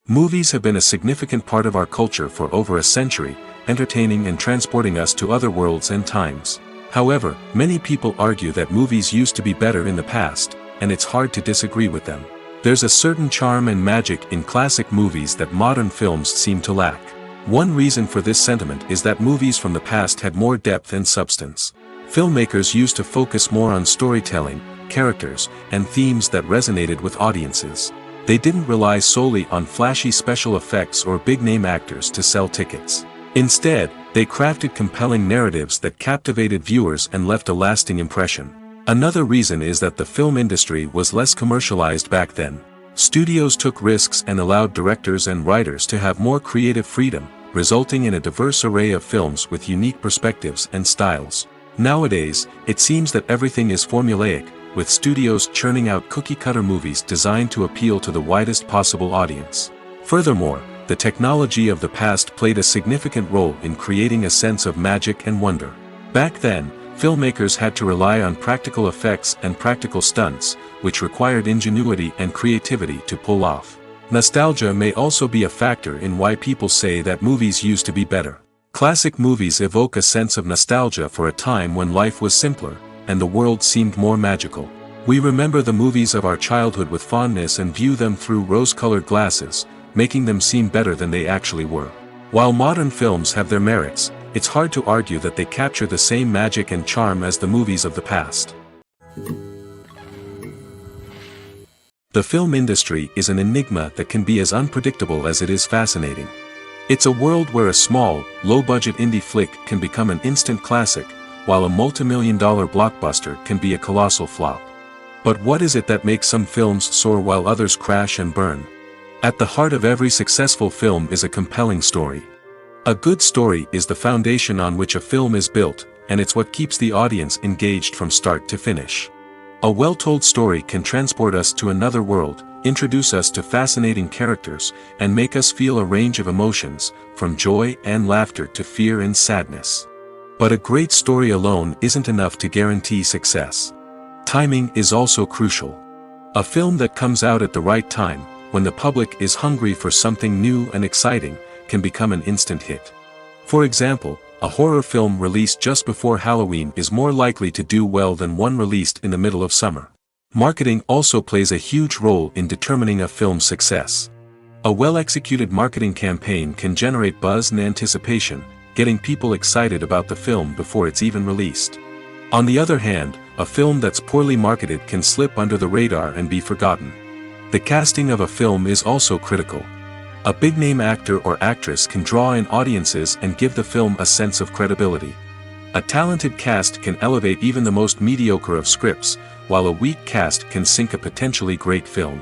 Movies have been a significant part of our culture for over a century, entertaining and transporting us to other worlds and times. However, many people argue that movies used to be better in the past, and it's hard to disagree with them. There's a certain charm and magic in classic movies that modern films seem to lack. One reason for this sentiment is that movies from the past had more depth and substance. Filmmakers used to focus more on storytelling, characters, and themes that resonated with audiences. They didn't rely solely on flashy special effects or big-name actors to sell tickets. Instead, they crafted compelling narratives that captivated viewers and left a lasting impression. Another reason is that the film industry was less commercialized back then. Studios took risks and allowed directors and writers to have more creative freedom, resulting in a diverse array of films with unique perspectives and styles. Nowadays, it seems that everything is formulaic, with studios churning out cookie-cutter movies designed to appeal to the widest possible audience. Furthermore, the technology of the past played a significant role in creating a sense of magic and wonder. Back then, filmmakers had to rely on practical effects and practical stunts, which required ingenuity and creativity to pull off. Nostalgia may also be a factor in why people say that movies used to be better. Classic movies evoke a sense of nostalgia for a time when life was simpler, and the world seemed more magical. We remember the movies of our childhood with fondness and view them through rose-colored glasses, making them seem better than they actually were. While modern films have their merits, it's hard to argue that they capture the same magic and charm as the movies of the past. The film industry is an enigma that can be as unpredictable as it is fascinating. It's a world where a small, low-budget indie flick can become an instant classic, while a multi-million-dollar blockbuster can be a colossal flop. But what is it that makes some films soar while others crash and burn? At the heart of every successful film is a compelling story. A good story is the foundation on which a film is built, and it's what keeps the audience engaged from start to finish. A well-told story can transport us to another world, introduce us to fascinating characters, and make us feel a range of emotions, from joy and laughter to fear and sadness. But a great story alone isn't enough to guarantee success. Timing is also crucial. A film that comes out at the right time, when the public is hungry for something new and exciting, can become an instant hit. For example, a horror film released just before Halloween is more likely to do well than one released in the middle of summer. Marketing also plays a huge role in determining a film's success. A well-executed marketing campaign can generate buzz and anticipation, getting people excited about the film before it's even released. On the other hand, a film that's poorly marketed can slip under the radar and be forgotten. The casting of a film is also critical. A big-name actor or actress can draw in audiences and give the film a sense of credibility. A talented cast can elevate even the most mediocre of scripts, while a weak cast can sink a potentially great film.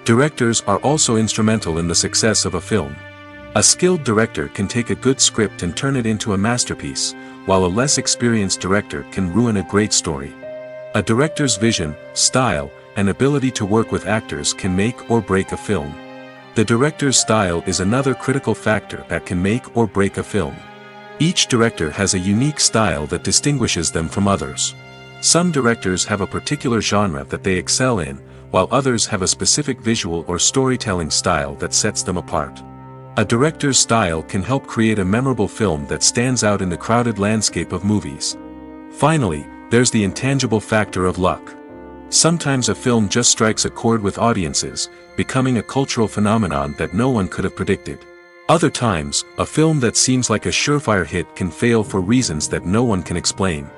Directors are also instrumental in the success of a film. A skilled director can take a good script and turn it into a masterpiece, while a less experienced director can ruin a great story. A director's vision, style, and ability to work with actors can make or break a film. The director's style is another critical factor that can make or break a film. Each director has a unique style that distinguishes them from others. Some directors have a particular genre that they excel in, while others have a specific visual or storytelling style that sets them apart. A director's style can help create a memorable film that stands out in the crowded landscape of movies. Finally, there's the intangible factor of luck. Sometimes a film just strikes a chord with audiences, becoming a cultural phenomenon that no one could have predicted. Other times, a film that seems like a surefire hit can fail for reasons that no one can explain.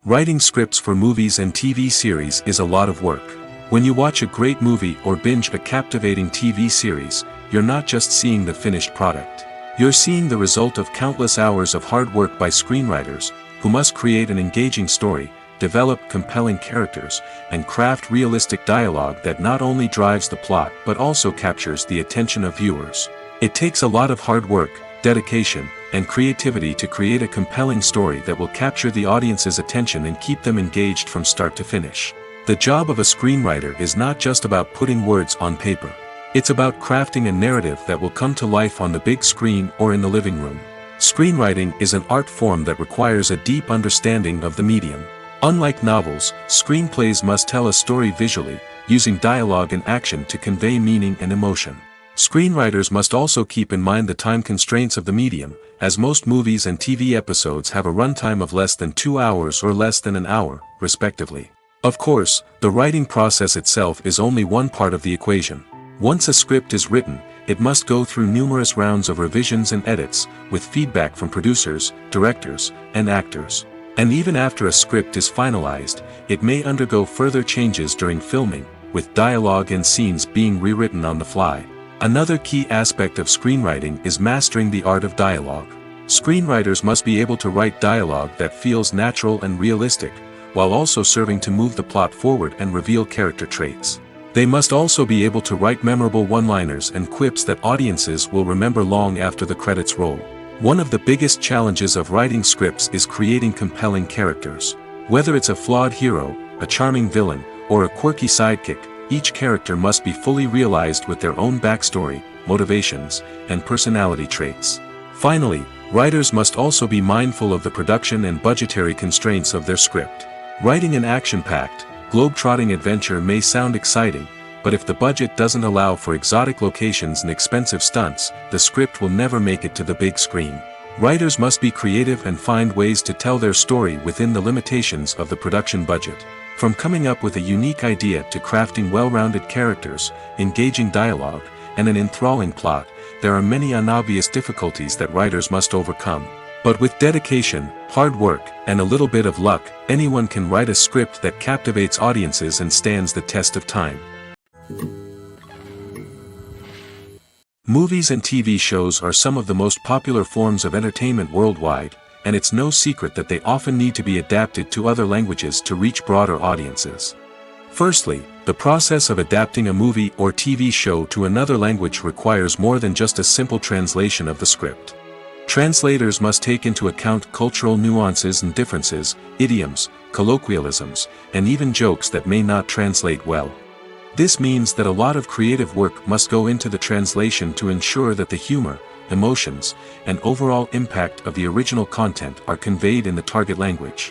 Writing scripts for movies and TV series is a lot of work. When you watch a great movie or binge a captivating TV series, you're not just seeing the finished product. You're seeing the result of countless hours of hard work by screenwriters, who must create an engaging story, develop compelling characters, and craft realistic dialogue that not only drives the plot but also captures the attention of viewers. It takes a lot of hard work, dedication, and creativity to create a compelling story that will capture the audience's attention and keep them engaged from start to finish. The job of a screenwriter is not just about putting words on paper. It's about crafting a narrative that will come to life on the big screen or in the living room. Screenwriting is an art form that requires a deep understanding of the medium. Unlike novels, screenplays must tell a story visually, using dialogue and action to convey meaning and emotion. Screenwriters must also keep in mind the time constraints of the medium, as most movies and TV episodes have a runtime of less than 2 hours or less than an hour, respectively. Of course, the writing process itself is only one part of the equation. Once a script is written, it must go through numerous rounds of revisions and edits, with feedback from producers, directors, and actors. And even after a script is finalized, it may undergo further changes during filming, with dialogue and scenes being rewritten on the fly. Another key aspect of screenwriting is mastering the art of dialogue. Screenwriters must be able to write dialogue that feels natural and realistic, while also serving to move the plot forward and reveal character traits. They must also be able to write memorable one-liners and quips that audiences will remember long after the credits roll. One of the biggest challenges of writing scripts is creating compelling characters. Whether it's a flawed hero, a charming villain, or a quirky sidekick, each character must be fully realized with their own backstory, motivations, and personality traits. Finally, writers must also be mindful of the production and budgetary constraints of their script. Writing an action-packed, globe-trotting adventure may sound exciting, but if the budget doesn't allow for exotic locations and expensive stunts, the script will never make it to the big screen. Writers must be creative and find ways to tell their story within the limitations of the production budget. From coming up with a unique idea to crafting well-rounded characters, engaging dialogue, and an enthralling plot, there are many unobvious difficulties that writers must overcome. But with dedication, hard work, and a little bit of luck, anyone can write a script that captivates audiences and stands the test of time. Movies and TV shows are some of the most popular forms of entertainment worldwide, and it's no secret that they often need to be adapted to other languages to reach broader audiences. Firstly, the process of adapting a movie or TV show to another language requires more than just a simple translation of the script. Translators must take into account cultural nuances and differences, idioms, colloquialisms, and even jokes that may not translate well. This means that a lot of creative work must go into the translation to ensure that the humor, emotions, and overall impact of the original content are conveyed in the target language.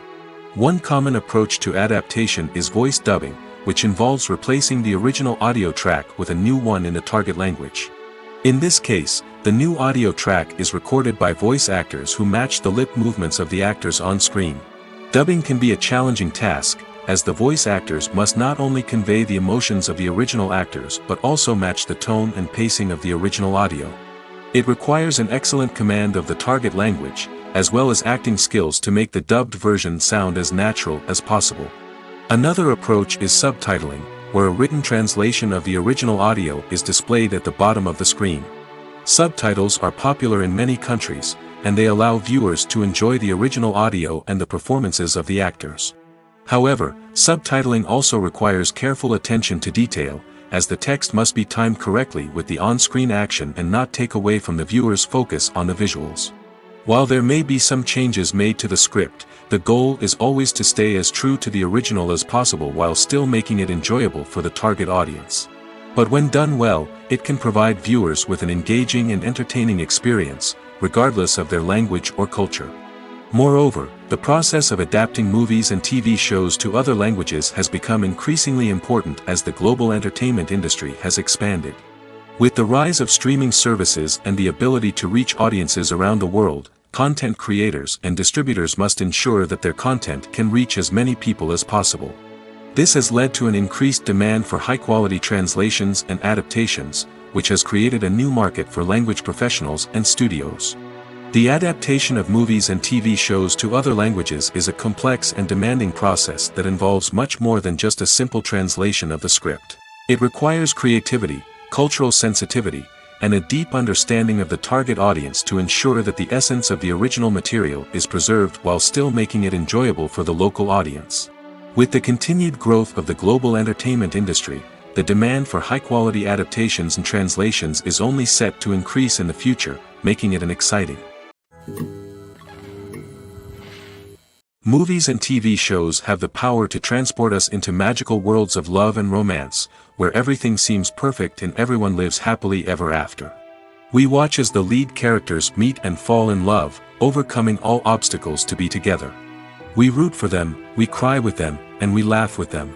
One common approach to adaptation is voice dubbing, which involves replacing the original audio track with a new one in the target language. In this case, the new audio track is recorded by voice actors who match the lip movements of the actors on screen. Dubbing can be a challenging task, as the voice actors must not only convey the emotions of the original actors but also match the tone and pacing of the original audio. It requires an excellent command of the target language, as well as acting skills to make the dubbed version sound as natural as possible. Another approach is subtitling, where a written translation of the original audio is displayed at the bottom of the screen. Subtitles are popular in many countries, and they allow viewers to enjoy the original audio and the performances of the actors. However, subtitling also requires careful attention to detail, as the text must be timed correctly with the on-screen action and not take away from the viewer's focus on the visuals. While there may be some changes made to the script, the goal is always to stay as true to the original as possible while still making it enjoyable for the target audience. But when done well, it can provide viewers with an engaging and entertaining experience, regardless of their language or culture. Moreover, the process of adapting movies and TV shows to other languages has become increasingly important as the global entertainment industry has expanded. With the rise of streaming services and the ability to reach audiences around the world, content creators and distributors must ensure that their content can reach as many people as possible. This has led to an increased demand for high-quality translations and adaptations, which has created a new market for language professionals and studios. The adaptation of movies and TV shows to other languages is a complex and demanding process that involves much more than just a simple translation of the script. It requires creativity, cultural sensitivity, and a deep understanding of the target audience to ensure that the essence of the original material is preserved while still making it enjoyable for the local audience. With the continued growth of the global entertainment industry, the demand for high-quality adaptations and translations is only set to increase in the future, making it an exciting. Movies and TV shows have the power to transport us into magical worlds of love and romance, where everything seems perfect and everyone lives happily ever after. We watch as the lead characters meet and fall in love, overcoming all obstacles to be together. We root for them, we cry with them, and we laugh with them.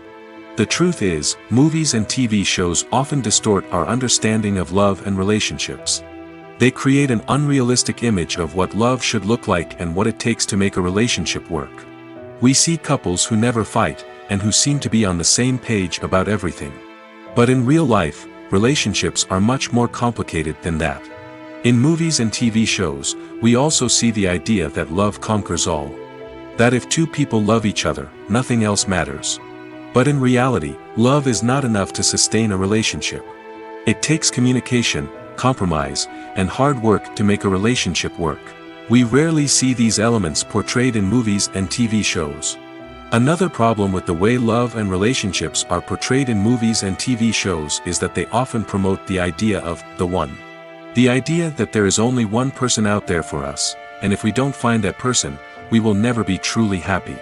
The truth is, movies and TV shows often distort our understanding of love and relationships. They create an unrealistic image of what love should look like and what it takes to make a relationship work. We see couples who never fight, and who seem to be on the same page about everything. But in real life, relationships are much more complicated than that. In movies and TV shows, we also see the idea that love conquers all. That if two people love each other, nothing else matters. But in reality, love is not enough to sustain a relationship. It takes communication, compromise, and hard work to make a relationship work. We rarely see these elements portrayed in movies and TV shows. Another problem with the way love and relationships are portrayed in movies and TV shows is that they often promote the idea of the one. The idea that there is only one person out there for us, and if we don't find that person, we will never be truly happy.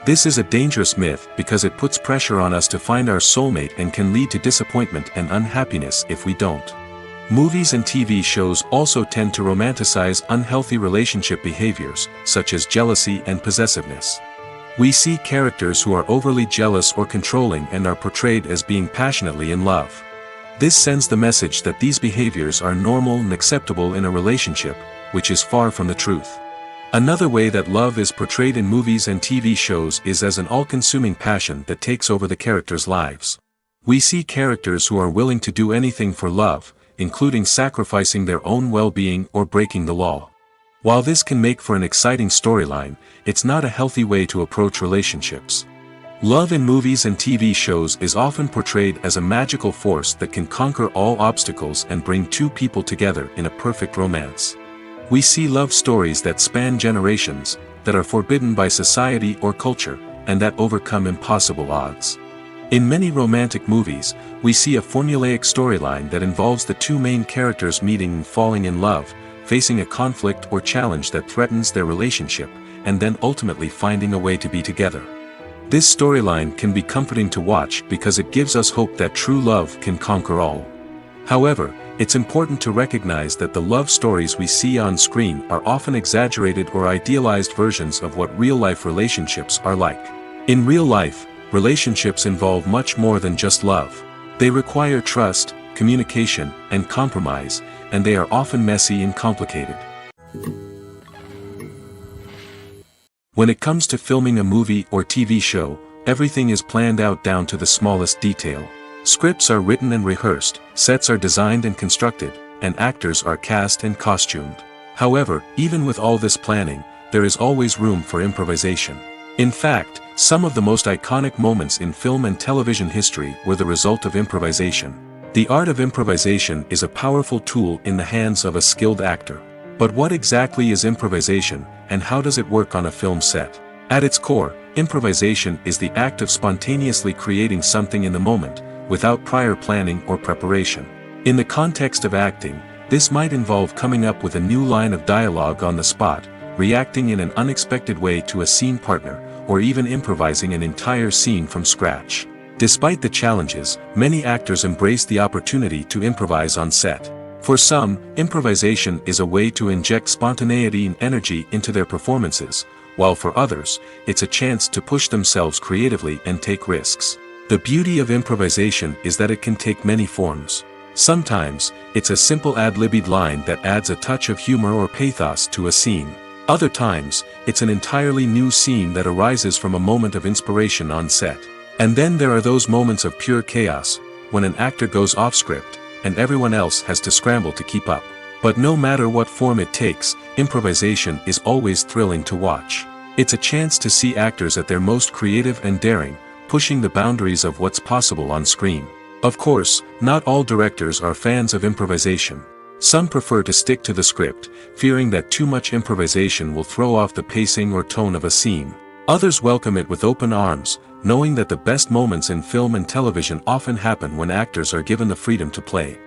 This is a dangerous myth because it puts pressure on us to find our soulmate and can lead to disappointment and unhappiness if we don't. Movies and TV shows also tend to romanticize unhealthy relationship behaviors, such as jealousy and possessiveness. We see characters who are overly jealous or controlling and are portrayed as being passionately in love. This sends the message that these behaviors are normal and acceptable in a relationship, which is far from the truth. Another way that love is portrayed in movies and TV shows is as an all-consuming passion that takes over the characters' lives. We see characters who are willing to do anything for love, including sacrificing their own well-being or breaking the law. While this can make for an exciting storyline, it's not a healthy way to approach relationships. Love in movies and TV shows is often portrayed as a magical force that can conquer all obstacles and bring two people together in a perfect romance. We see love stories that span generations, that are forbidden by society or culture, and that overcome impossible odds. In many romantic movies, we see a formulaic storyline that involves the two main characters meeting and falling in love, facing a conflict or challenge that threatens their relationship, and then ultimately finding a way to be together. This storyline can be comforting to watch because it gives us hope that true love can conquer all. However, it's important to recognize that the love stories we see on screen are often exaggerated or idealized versions of what real-life relationships are like. In real life, relationships involve much more than just love. They require trust, communication, and compromise, and they are often messy and complicated. When it comes to filming a movie or TV show, everything is planned out down to the smallest detail. Scripts are written and rehearsed, sets are designed and constructed, and actors are cast and costumed. However, even with all this planning, there is always room for improvisation. In fact, some of the most iconic moments in film and television history were the result of improvisation. The art of improvisation is a powerful tool in the hands of a skilled actor. But what exactly is improvisation, and how does it work on a film set? At its core, improvisation is the act of spontaneously creating something in the moment, without prior planning or preparation. In the context of acting, this might involve coming up with a new line of dialogue on the spot, reacting in an unexpected way to a scene partner, or even improvising an entire scene from scratch. Despite the challenges, many actors embrace the opportunity to improvise on set. For some, improvisation is a way to inject spontaneity and energy into their performances, while for others, it's a chance to push themselves creatively and take risks. The beauty of improvisation is that it can take many forms. Sometimes, it's a simple ad-libbed line that adds a touch of humor or pathos to a scene. Other times, it's an entirely new scene that arises from a moment of inspiration on set. And then there are those moments of pure chaos, when an actor goes off script, and everyone else has to scramble to keep up. But no matter what form it takes, improvisation is always thrilling to watch. It's a chance to see actors at their most creative and daring, pushing the boundaries of what's possible on screen. Of course, not all directors are fans of improvisation. Some prefer to stick to the script, fearing that too much improvisation will throw off the pacing or tone of a scene. Others welcome it with open arms, knowing that the best moments in film and television often happen when actors are given the freedom to play.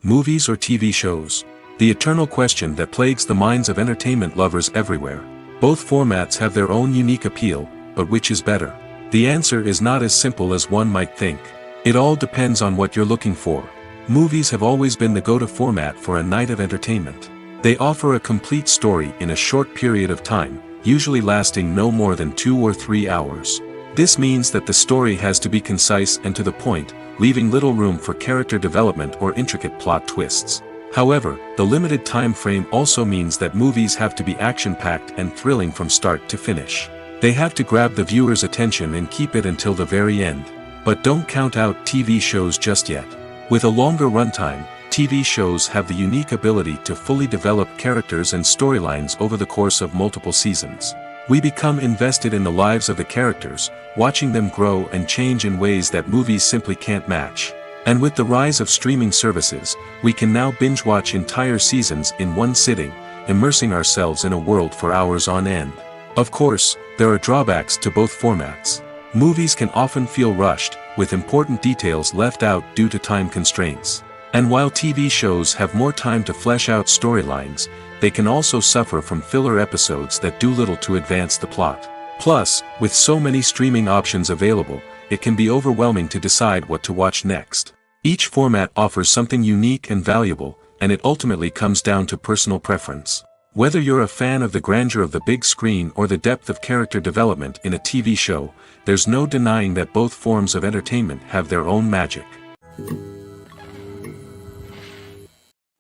Movies or TV shows? The eternal question that plagues the minds of entertainment lovers everywhere. Both formats have their own unique appeal, but which is better? The answer is not as simple as one might think. It all depends on what you're looking for. Movies have always been the go-to format for a night of entertainment. They offer a complete story in a short period of time, usually lasting no more than 2 or 3 hours. This means that the story has to be concise and to the point, leaving little room for character development or intricate plot twists. However, the limited time frame also means that movies have to be action-packed and thrilling from start to finish. They have to grab the viewer's attention and keep it until the very end. But don't count out TV shows just yet. With a longer runtime, TV shows have the unique ability to fully develop characters and storylines over the course of multiple seasons. We become invested in the lives of the characters, watching them grow and change in ways that movies simply can't match. And with the rise of streaming services, we can now binge-watch entire seasons in one sitting, immersing ourselves in a world for hours on end. Of course, there are drawbacks to both formats. Movies can often feel rushed, with important details left out due to time constraints. And while TV shows have more time to flesh out storylines, they can also suffer from filler episodes that do little to advance the plot. Plus, with so many streaming options available, it can be overwhelming to decide what to watch next. Each format offers something unique and valuable, and it ultimately comes down to personal preference. Whether you're a fan of the grandeur of the big screen or the depth of character development in a TV show, there's no denying that both forms of entertainment have their own magic.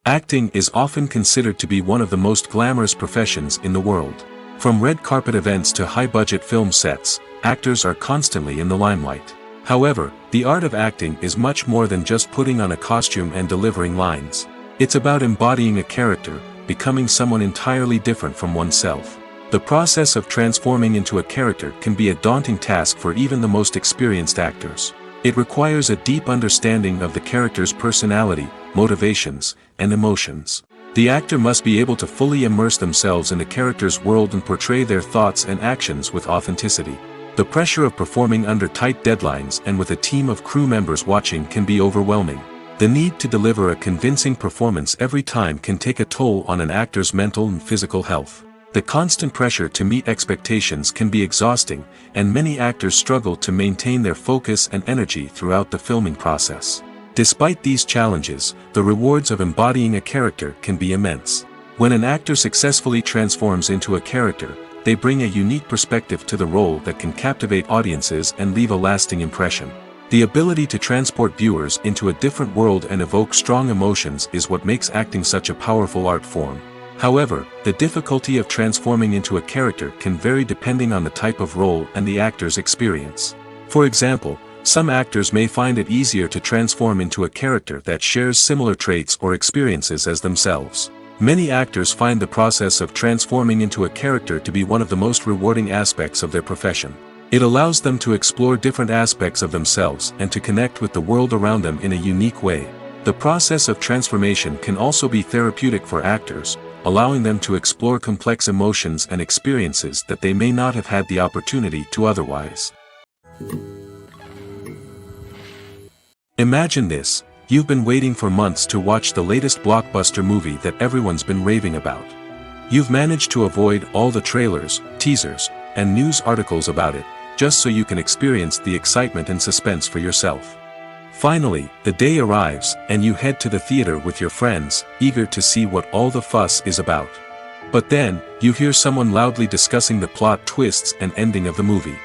Acting is often considered to be one of the most glamorous professions in the world. From red carpet events to high-budget film sets, actors are constantly in the limelight. However, the art of acting is much more than just putting on a costume and delivering lines. It's about embodying a character, becoming someone entirely different from oneself. The process of transforming into a character can be a daunting task for even the most experienced actors. It requires a deep understanding of the character's personality, motivations, and emotions. The actor must be able to fully immerse themselves in the character's world and portray their thoughts and actions with authenticity. The pressure of performing under tight deadlines and with a team of crew members watching can be overwhelming. The need to deliver a convincing performance every time can take a toll on an actor's mental and physical health. The constant pressure to meet expectations can be exhausting, and many actors struggle to maintain their focus and energy throughout the filming process. Despite these challenges, the rewards of embodying a character can be immense. When an actor successfully transforms into a character, they bring a unique perspective to the role that can captivate audiences and leave a lasting impression. The ability to transport viewers into a different world and evoke strong emotions is what makes acting such a powerful art form. However, the difficulty of transforming into a character can vary depending on the type of role and the actor's experience. For example, some actors may find it easier to transform into a character that shares similar traits or experiences as themselves. Many actors find the process of transforming into a character to be one of the most rewarding aspects of their profession. It allows them to explore different aspects of themselves and to connect with the world around them in a unique way. The process of transformation can also be therapeutic for actors, allowing them to explore complex emotions and experiences that they may not have had the opportunity to otherwise. Imagine this: you've been waiting for months to watch the latest blockbuster movie that everyone's been raving about. You've managed to avoid all the trailers, teasers, and news articles about it, just so you can experience the excitement and suspense for yourself. Finally, the day arrives, and you head to the theater with your friends, eager to see what all the fuss is about. But then, you hear someone loudly discussing the plot twists and ending of the movie.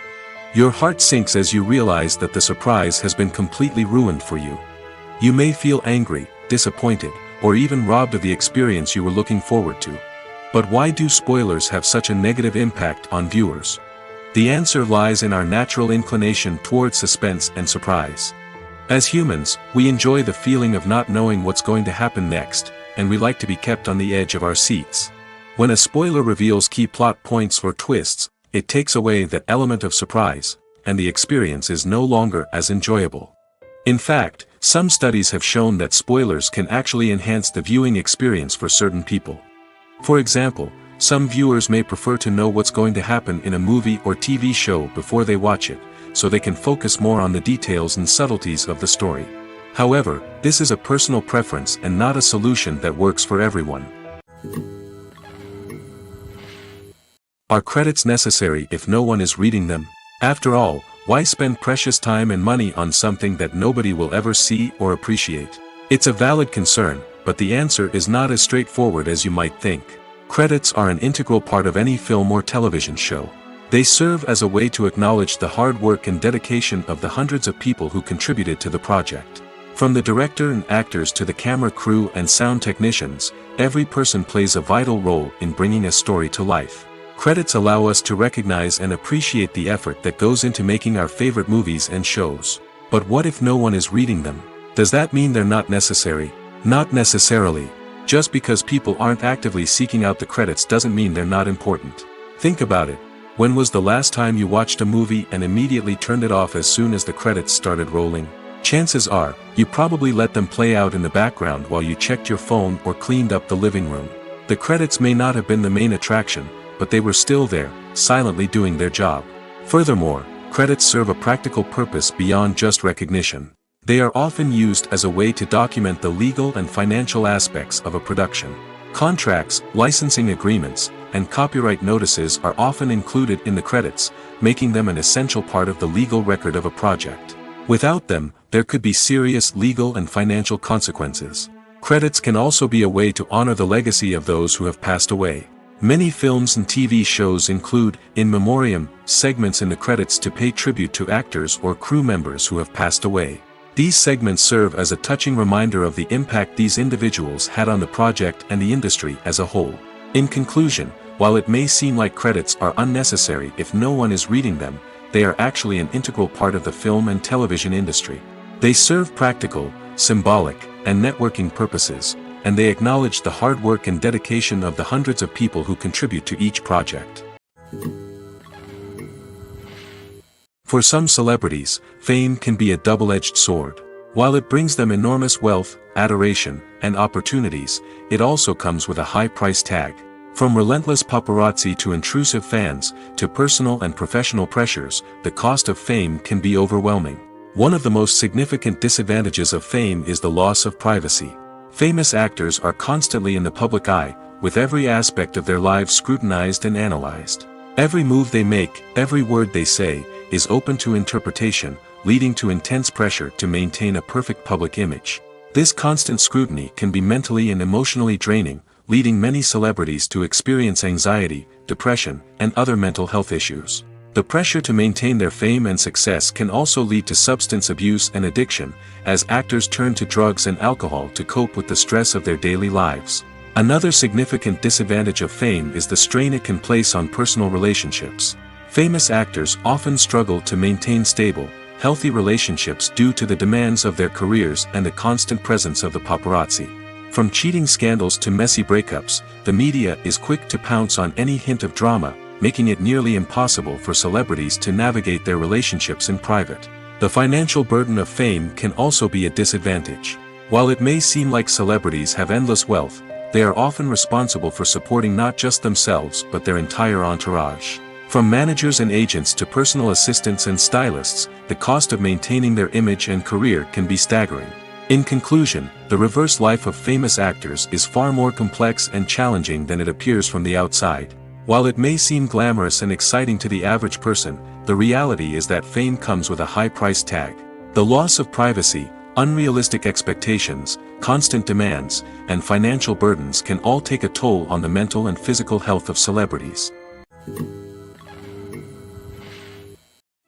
Your heart sinks as you realize that the surprise has been completely ruined for you. You may feel angry, disappointed, or even robbed of the experience you were looking forward to. But why do spoilers have such a negative impact on viewers? The answer lies in our natural inclination toward suspense and surprise. As humans, we enjoy the feeling of not knowing what's going to happen next, and we like to be kept on the edge of our seats. When a spoiler reveals key plot points or twists, it takes away that element of surprise, and the experience is no longer as enjoyable. In fact, some studies have shown that spoilers can actually enhance the viewing experience for certain people. For example, some viewers may prefer to know what's going to happen in a movie or TV show before they watch it, so they can focus more on the details and subtleties of the story. However, this is a personal preference and not a solution that works for everyone. Are credits necessary if no one is reading them? After all, why spend precious time and money on something that nobody will ever see or appreciate? It's a valid concern, but the answer is not as straightforward as you might think. Credits are an integral part of any film or television show. They serve as a way to acknowledge the hard work and dedication of the hundreds of people who contributed to the project. From the director and actors to the camera crew and sound technicians, every person plays a vital role in bringing a story to life. Credits allow us to recognize and appreciate the effort that goes into making our favorite movies and shows. But what if no one is reading them? Does that mean they're not necessary? Not necessarily. Just because people aren't actively seeking out the credits doesn't mean they're not important. Think about it. When was the last time you watched a movie and immediately turned it off as soon as the credits started rolling? Chances are, you probably let them play out in the background while you checked your phone or cleaned up the living room. The credits may not have been the main attraction, but they were still there, silently doing their job. Furthermore, credits serve a practical purpose beyond just recognition. They are often used as a way to document the legal and financial aspects of a production. Contracts, licensing agreements, and copyright notices are often included in the credits, making them an essential part of the legal record of a project. Without them, there could be serious legal and financial consequences. Credits can also be a way to honor the legacy of those who have passed away. Many films and TV shows include, in memoriam, segments in the credits to pay tribute to actors or crew members who have passed away. These segments serve as a touching reminder of the impact these individuals had on the project and the industry as a whole. In conclusion, while it may seem like credits are unnecessary if no one is reading them, they are actually an integral part of the film and television industry. They serve practical, symbolic, and networking purposes, and they acknowledge the hard work and dedication of the hundreds of people who contribute to each project. For some celebrities, fame can be a double-edged sword. While it brings them enormous wealth, adoration, and opportunities, it also comes with a high price tag. From relentless paparazzi to intrusive fans, to personal and professional pressures, the cost of fame can be overwhelming. One of the most significant disadvantages of fame is the loss of privacy. Famous actors are constantly in the public eye, with every aspect of their lives scrutinized and analyzed. Every move they make, every word they say, is open to interpretation, leading to intense pressure to maintain a perfect public image. This constant scrutiny can be mentally and emotionally draining, leading many celebrities to experience anxiety, depression, and other mental health issues. The pressure to maintain their fame and success can also lead to substance abuse and addiction, as actors turn to drugs and alcohol to cope with the stress of their daily lives. Another significant disadvantage of fame is the strain it can place on personal relationships. Famous actors often struggle to maintain stable, healthy relationships due to the demands of their careers and the constant presence of the paparazzi. From cheating scandals to messy breakups, the media is quick to pounce on any hint of drama, making it nearly impossible for celebrities to navigate their relationships in private. The financial burden of fame can also be a disadvantage. While it may seem like celebrities have endless wealth, they are often responsible for supporting not just themselves but their entire entourage. From managers and agents to personal assistants and stylists, the cost of maintaining their image and career can be staggering. In conclusion, the reverse life of famous actors is far more complex and challenging than it appears from the outside. While it may seem glamorous and exciting to the average person, the reality is that fame comes with a high price tag. The loss of privacy, unrealistic expectations, constant demands, and financial burdens can all take a toll on the mental and physical health of celebrities.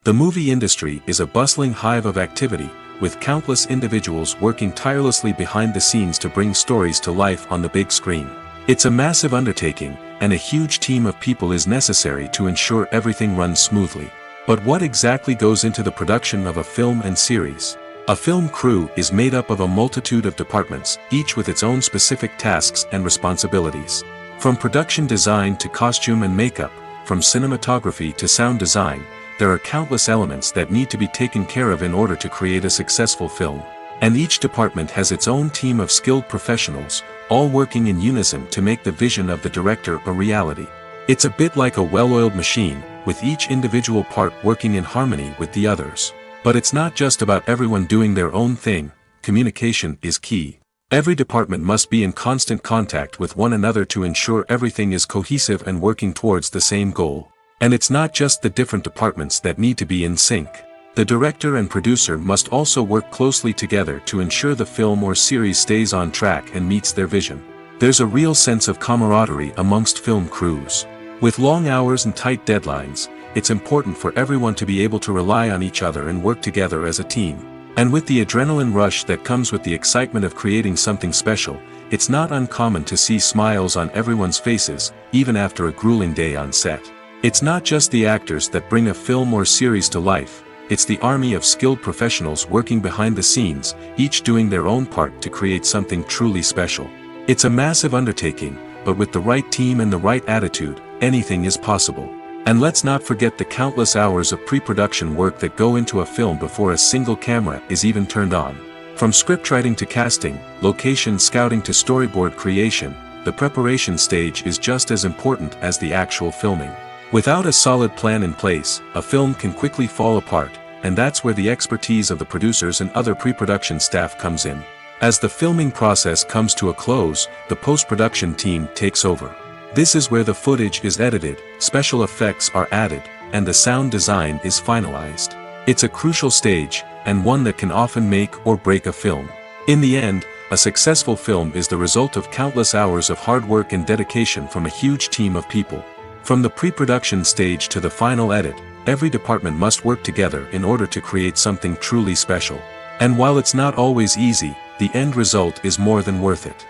The movie industry is a bustling hive of activity, with countless individuals working tirelessly behind the scenes to bring stories to life on the big screen. It's a massive undertaking, and a huge team of people is necessary to ensure everything runs smoothly. But what exactly goes into the production of a film and series? A film crew is made up of a multitude of departments, each with its own specific tasks and responsibilities. From production design to costume and makeup, from cinematography to sound design, there are countless elements that need to be taken care of in order to create a successful film. And each department has its own team of skilled professionals, all working in unison to make the vision of the director a reality. It's a bit like a well-oiled machine, with each individual part working in harmony with the others. But it's not just about everyone doing their own thing. Communication is key. Every department must be in constant contact with one another to ensure everything is cohesive and working towards the same goal. And it's not just the different departments that need to be in sync. The director and producer must also work closely together to ensure the film or series stays on track and meets their vision. There's a real sense of camaraderie amongst film crews. With long hours and tight deadlines, it's important for everyone to be able to rely on each other and work together as a team. And with the adrenaline rush that comes with the excitement of creating something special, it's not uncommon to see smiles on everyone's faces, even after a grueling day on set. It's not just the actors that bring a film or series to life, it's the army of skilled professionals working behind the scenes, each doing their own part to create something truly special. It's a massive undertaking, but with the right team and the right attitude, anything is possible. And let's not forget the countless hours of pre-production work that go into a film before a single camera is even turned on. From scriptwriting to casting, location scouting to storyboard creation, the preparation stage is just as important as the actual filming. Without a solid plan in place, a film can quickly fall apart, and that's where the expertise of the producers and other pre-production staff comes in. As the filming process comes to a close, the post-production team takes over. This is where the footage is edited, special effects are added, and the sound design is finalized. It's a crucial stage, and one that can often make or break a film. In the end, a successful film is the result of countless hours of hard work and dedication from a huge team of people. From the pre-production stage to the final edit, every department must work together in order to create something truly special. And while it's not always easy, the end result is more than worth it.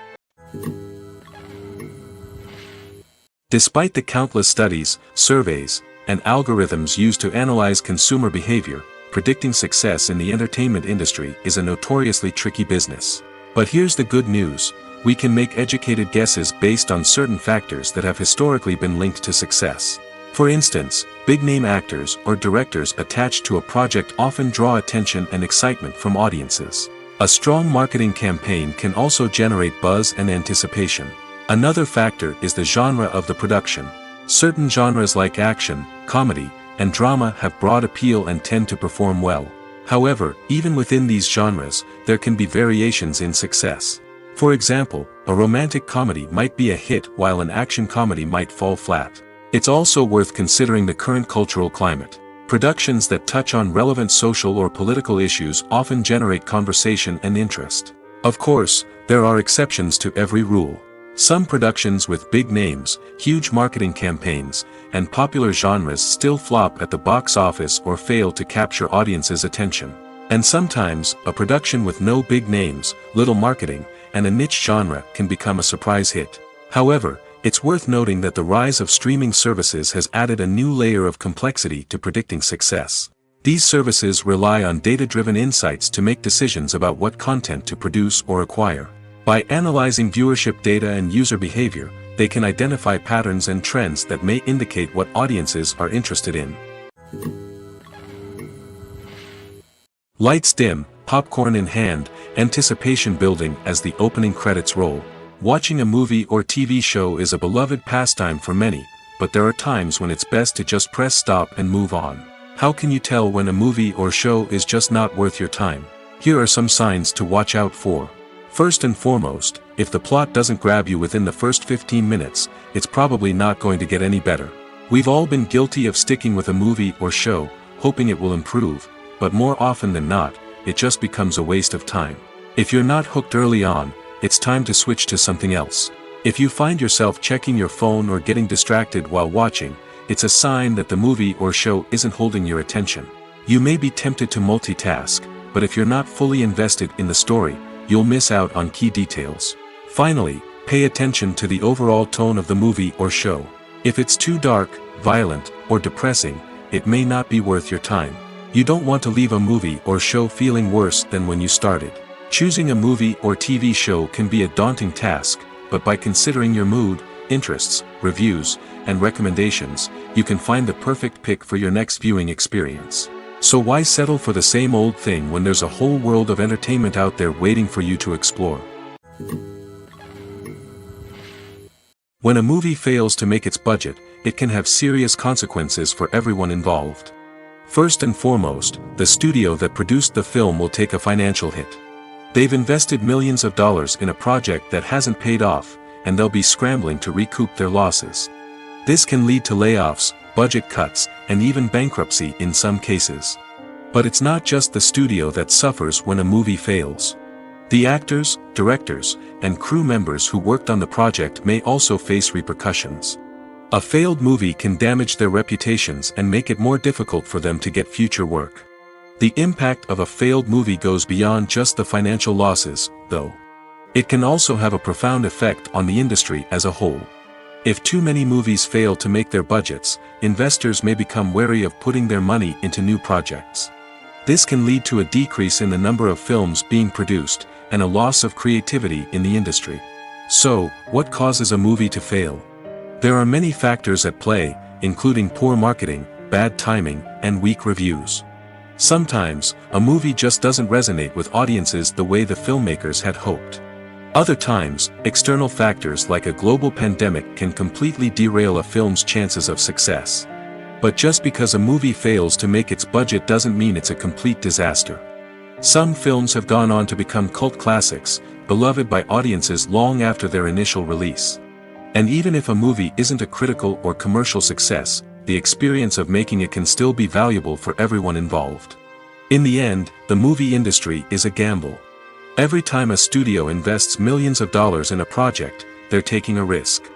Despite the countless studies, surveys, and algorithms used to analyze consumer behavior, predicting success in the entertainment industry is a notoriously tricky business. But here's the good news: we can make educated guesses based on certain factors that have historically been linked to success. For instance, big-name actors or directors attached to a project often draw attention and excitement from audiences. A strong marketing campaign can also generate buzz and anticipation. Another factor is the genre of the production. Certain genres like action, comedy, and drama have broad appeal and tend to perform well. However, even within these genres, there can be variations in success. For example, a romantic comedy might be a hit while an action comedy might fall flat. It's also worth considering the current cultural climate. Productions that touch on relevant social or political issues often generate conversation and interest. Of course, there are exceptions to every rule. Some productions with big names, huge marketing campaigns, and popular genres still flop at the box office or fail to capture audiences' attention. And sometimes, a production with no big names, little marketing, and a niche genre can become a surprise hit. However, it's worth noting that the rise of streaming services has added a new layer of complexity to predicting success. These services rely on data-driven insights to make decisions about what content to produce or acquire. By analyzing viewership data and user behavior, they can identify patterns and trends that may indicate what audiences are interested in. Lights dim, popcorn in hand, anticipation building as the opening credits roll. Watching a movie or TV show is a beloved pastime for many, but there are times when it's best to just press stop and move on. How can you tell when a movie or show is just not worth your time? Here are some signs to watch out for. First and foremost, if the plot doesn't grab you within the first 15 minutes, it's probably not going to get any better. We've all been guilty of sticking with a movie or show, hoping it will improve, but more often than not, it just becomes a waste of time. If you're not hooked early on, it's time to switch to something else. If you find yourself checking your phone or getting distracted while watching, it's a sign that the movie or show isn't holding your attention. You may be tempted to multitask, but if you're not fully invested in the story, you'll miss out on key details. Finally, pay attention to the overall tone of the movie or show. If it's too dark, violent, or depressing, it may not be worth your time. You don't want to leave a movie or show feeling worse than when you started. Choosing a movie or TV show can be a daunting task, but by considering your mood, interests, reviews, and recommendations, you can find the perfect pick for your next viewing experience. So why settle for the same old thing when there's a whole world of entertainment out there waiting for you to explore? When a movie fails to make its budget, it can have serious consequences for everyone involved. First and foremost, the studio that produced the film will take a financial hit. They've invested millions of dollars in a project that hasn't paid off, and they'll be scrambling to recoup their losses. This can lead to layoffs, budget cuts, and even bankruptcy in some cases. But it's not just the studio that suffers when a movie fails. The actors, directors, and crew members who worked on the project may also face repercussions. A failed movie can damage their reputations and make it more difficult for them to get future work. The impact of a failed movie goes beyond just the financial losses, though. It can also have a profound effect on the industry as a whole. If too many movies fail to make their budgets, investors may become wary of putting their money into new projects. This can lead to a decrease in the number of films being produced, and a loss of creativity in the industry. So, what causes a movie to fail? There are many factors at play, including poor marketing, bad timing, and weak reviews. Sometimes, a movie just doesn't resonate with audiences the way the filmmakers had hoped. Other times, external factors like a global pandemic can completely derail a film's chances of success. But just because a movie fails to make its budget doesn't mean it's a complete disaster. Some films have gone on to become cult classics, beloved by audiences long after their initial release. And even if a movie isn't a critical or commercial success, the experience of making it can still be valuable for everyone involved. In the end, the movie industry is a gamble. Every time a studio invests millions of dollars in a project, they're taking a risk.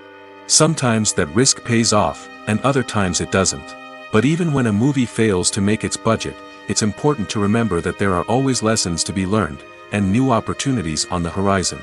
Sometimes that risk pays off, and other times it doesn't. But even when a movie fails to make its budget, it's important to remember that there are always lessons to be learned, and new opportunities on the horizon.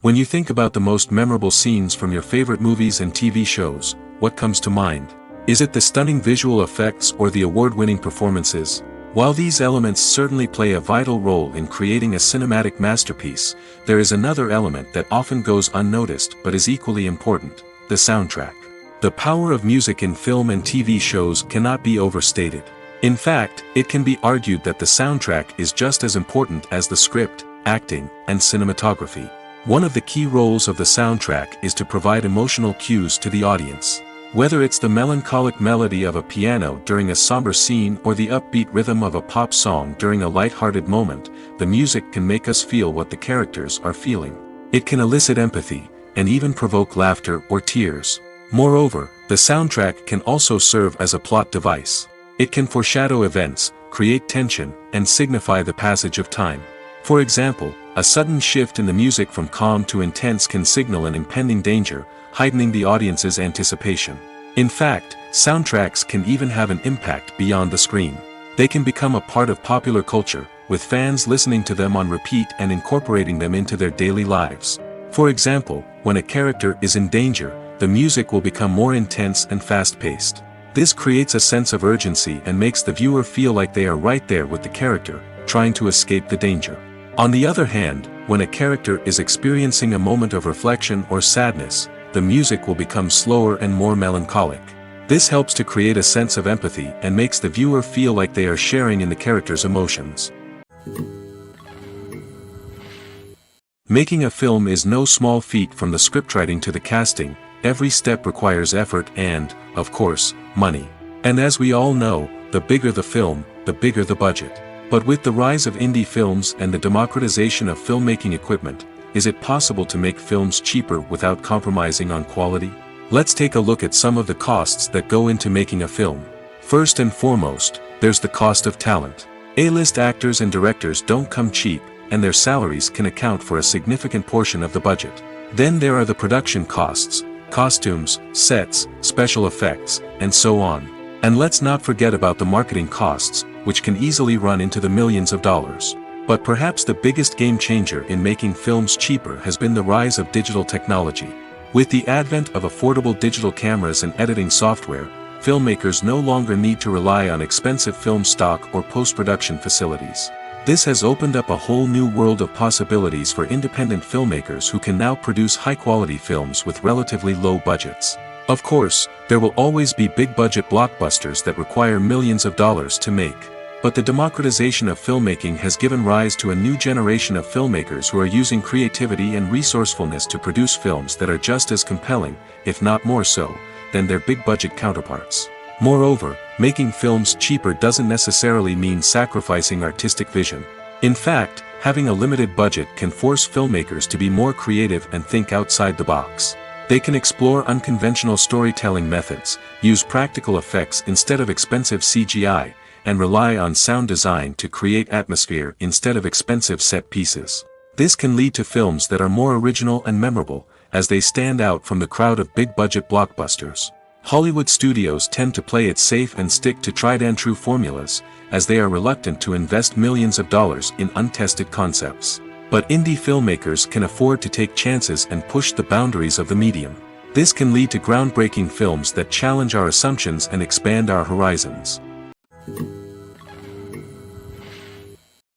When you think about the most memorable scenes from your favorite movies and TV shows, what comes to mind? Is it the stunning visual effects or the award-winning performances? While these elements certainly play a vital role in creating a cinematic masterpiece, there is another element that often goes unnoticed but is equally important: the soundtrack. The power of music in film and TV shows cannot be overstated. In fact, it can be argued that the soundtrack is just as important as the script, acting, and cinematography. One of the key roles of the soundtrack is to provide emotional cues to the audience. Whether it's the melancholic melody of a piano during a somber scene or the upbeat rhythm of a pop song during a light-hearted moment, the music can make us feel what the characters are feeling. It can elicit empathy, and even provoke laughter or tears. Moreover, the soundtrack can also serve as a plot device. It can foreshadow events, create tension, and signify the passage of time. For example, a sudden shift in the music from calm to intense can signal an impending danger, heightening the audience's anticipation. In fact, soundtracks can even have an impact beyond the screen. They can become a part of popular culture, with fans listening to them on repeat and incorporating them into their daily lives. For example, when a character is in danger, the music will become more intense and fast-paced. This creates a sense of urgency and makes the viewer feel like they are right there with the character, trying to escape the danger. On the other hand, when a character is experiencing a moment of reflection or sadness, the music will become slower and more melancholic. This helps to create a sense of empathy and makes the viewer feel like they are sharing in the character's emotions. Making a film is no small feat. From the scriptwriting to the casting, every step requires effort and, of course, money. And as we all know, the bigger the film, the bigger the budget. But with the rise of indie films and the democratization of filmmaking equipment, is it possible to make films cheaper without compromising on quality? Let's take a look at some of the costs that go into making a film. First and foremost, there's the cost of talent. A-list actors and directors don't come cheap, and their salaries can account for a significant portion of the budget. Then there are the production costs, costumes, sets, special effects, and so on. And let's not forget about the marketing costs, which can easily run into the millions of dollars. But perhaps the biggest game changer in making films cheaper has been the rise of digital technology. With the advent of affordable digital cameras and editing software, filmmakers no longer need to rely on expensive film stock or post-production facilities. This has opened up a whole new world of possibilities for independent filmmakers who can now produce high-quality films with relatively low budgets. Of course, there will always be big-budget blockbusters that require millions of dollars to make. But the democratization of filmmaking has given rise to a new generation of filmmakers who are using creativity and resourcefulness to produce films that are just as compelling, if not more so, than their big-budget counterparts. Moreover, making films cheaper doesn't necessarily mean sacrificing artistic vision. In fact, having a limited budget can force filmmakers to be more creative and think outside the box. They can explore unconventional storytelling methods, use practical effects instead of expensive CGI, and rely on sound design to create atmosphere instead of expensive set pieces. This can lead to films that are more original and memorable, as they stand out from the crowd of big-budget blockbusters. Hollywood studios tend to play it safe and stick to tried-and-true formulas, as they are reluctant to invest millions of dollars in untested concepts. But indie filmmakers can afford to take chances and push the boundaries of the medium. This can lead to groundbreaking films that challenge our assumptions and expand our horizons.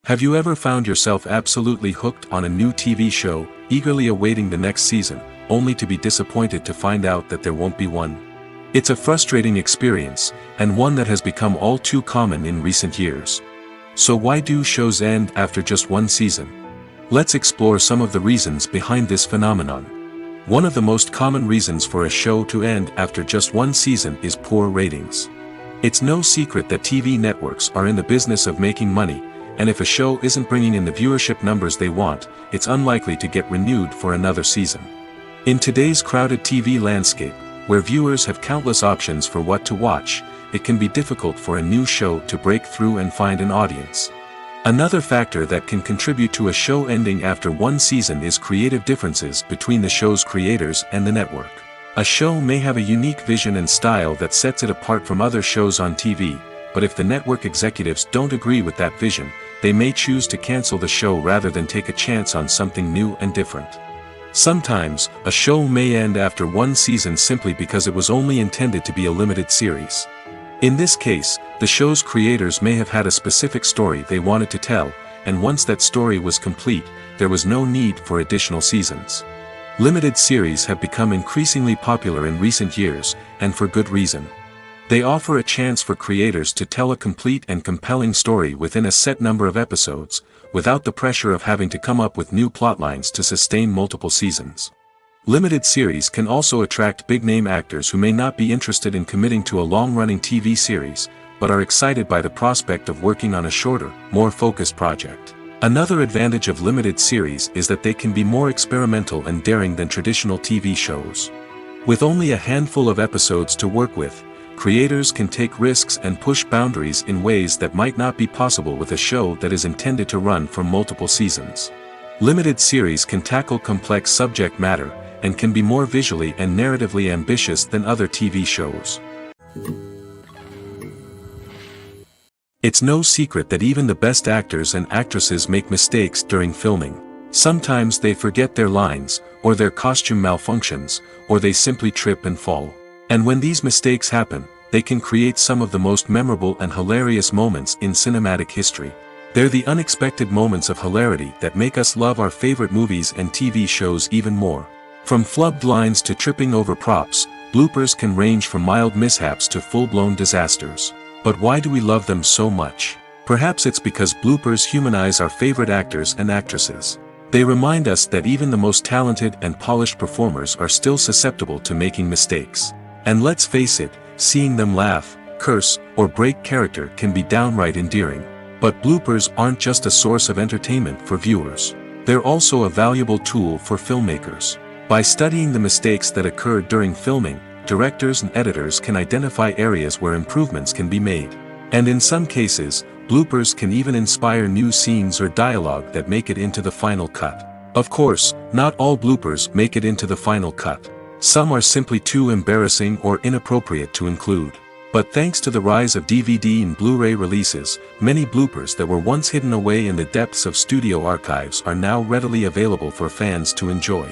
Have you ever found yourself absolutely hooked on a new TV show, eagerly awaiting the next season, only to be disappointed to find out that there won't be one? It's a frustrating experience, and one that has become all too common in recent years. So why do shows end after just one season? Let's explore some of the reasons behind this phenomenon. One of the most common reasons for a show to end after just one season is poor ratings. It's no secret that TV networks are in the business of making money, and if a show isn't bringing in the viewership numbers they want, it's unlikely to get renewed for another season. In today's crowded TV landscape, where viewers have countless options for what to watch, it can be difficult for a new show to break through and find an audience. Another factor that can contribute to a show ending after one season is creative differences between the show's creators and the network. A show may have a unique vision and style that sets it apart from other shows on TV, but if the network executives don't agree with that vision, they may choose to cancel the show rather than take a chance on something new and different. Sometimes, a show may end after one season simply because it was only intended to be a limited series. In this case, the show's creators may have had a specific story they wanted to tell, and once that story was complete, there was no need for additional seasons. Limited series have become increasingly popular in recent years, and for good reason. They offer a chance for creators to tell a complete and compelling story within a set number of episodes, without the pressure of having to come up with new plotlines to sustain multiple seasons. Limited series can also attract big-name actors who may not be interested in committing to a long-running TV series, but are excited by the prospect of working on a shorter, more focused project. Another advantage of limited series is that they can be more experimental and daring than traditional TV shows. With only a handful of episodes to work with, creators can take risks and push boundaries in ways that might not be possible with a show that is intended to run for multiple seasons. Limited series can tackle complex subject matter, and can be more visually and narratively ambitious than other TV shows. It's no secret that even the best actors and actresses make mistakes during filming. Sometimes they forget their lines, or their costume malfunctions, or they simply trip and fall. And when these mistakes happen, they can create some of the most memorable and hilarious moments in cinematic history. They're the unexpected moments of hilarity that make us love our favorite movies and TV shows even more. From flubbed lines to tripping over props, bloopers can range from mild mishaps to full-blown disasters. But why do we love them so much? Perhaps it's because bloopers humanize our favorite actors and actresses. They remind us that even the most talented and polished performers are still susceptible to making mistakes. And let's face it, seeing them laugh, curse, or break character can be downright endearing. But bloopers aren't just a source of entertainment for viewers. They're also a valuable tool for filmmakers. By studying the mistakes that occurred during filming, directors and editors can identify areas where improvements can be made. And in some cases, bloopers can even inspire new scenes or dialogue that make it into the final cut. Of course, not all bloopers make it into the final cut. Some are simply too embarrassing or inappropriate to include. But thanks to the rise of DVD and Blu-ray releases, many bloopers that were once hidden away in the depths of studio archives are now readily available for fans to enjoy.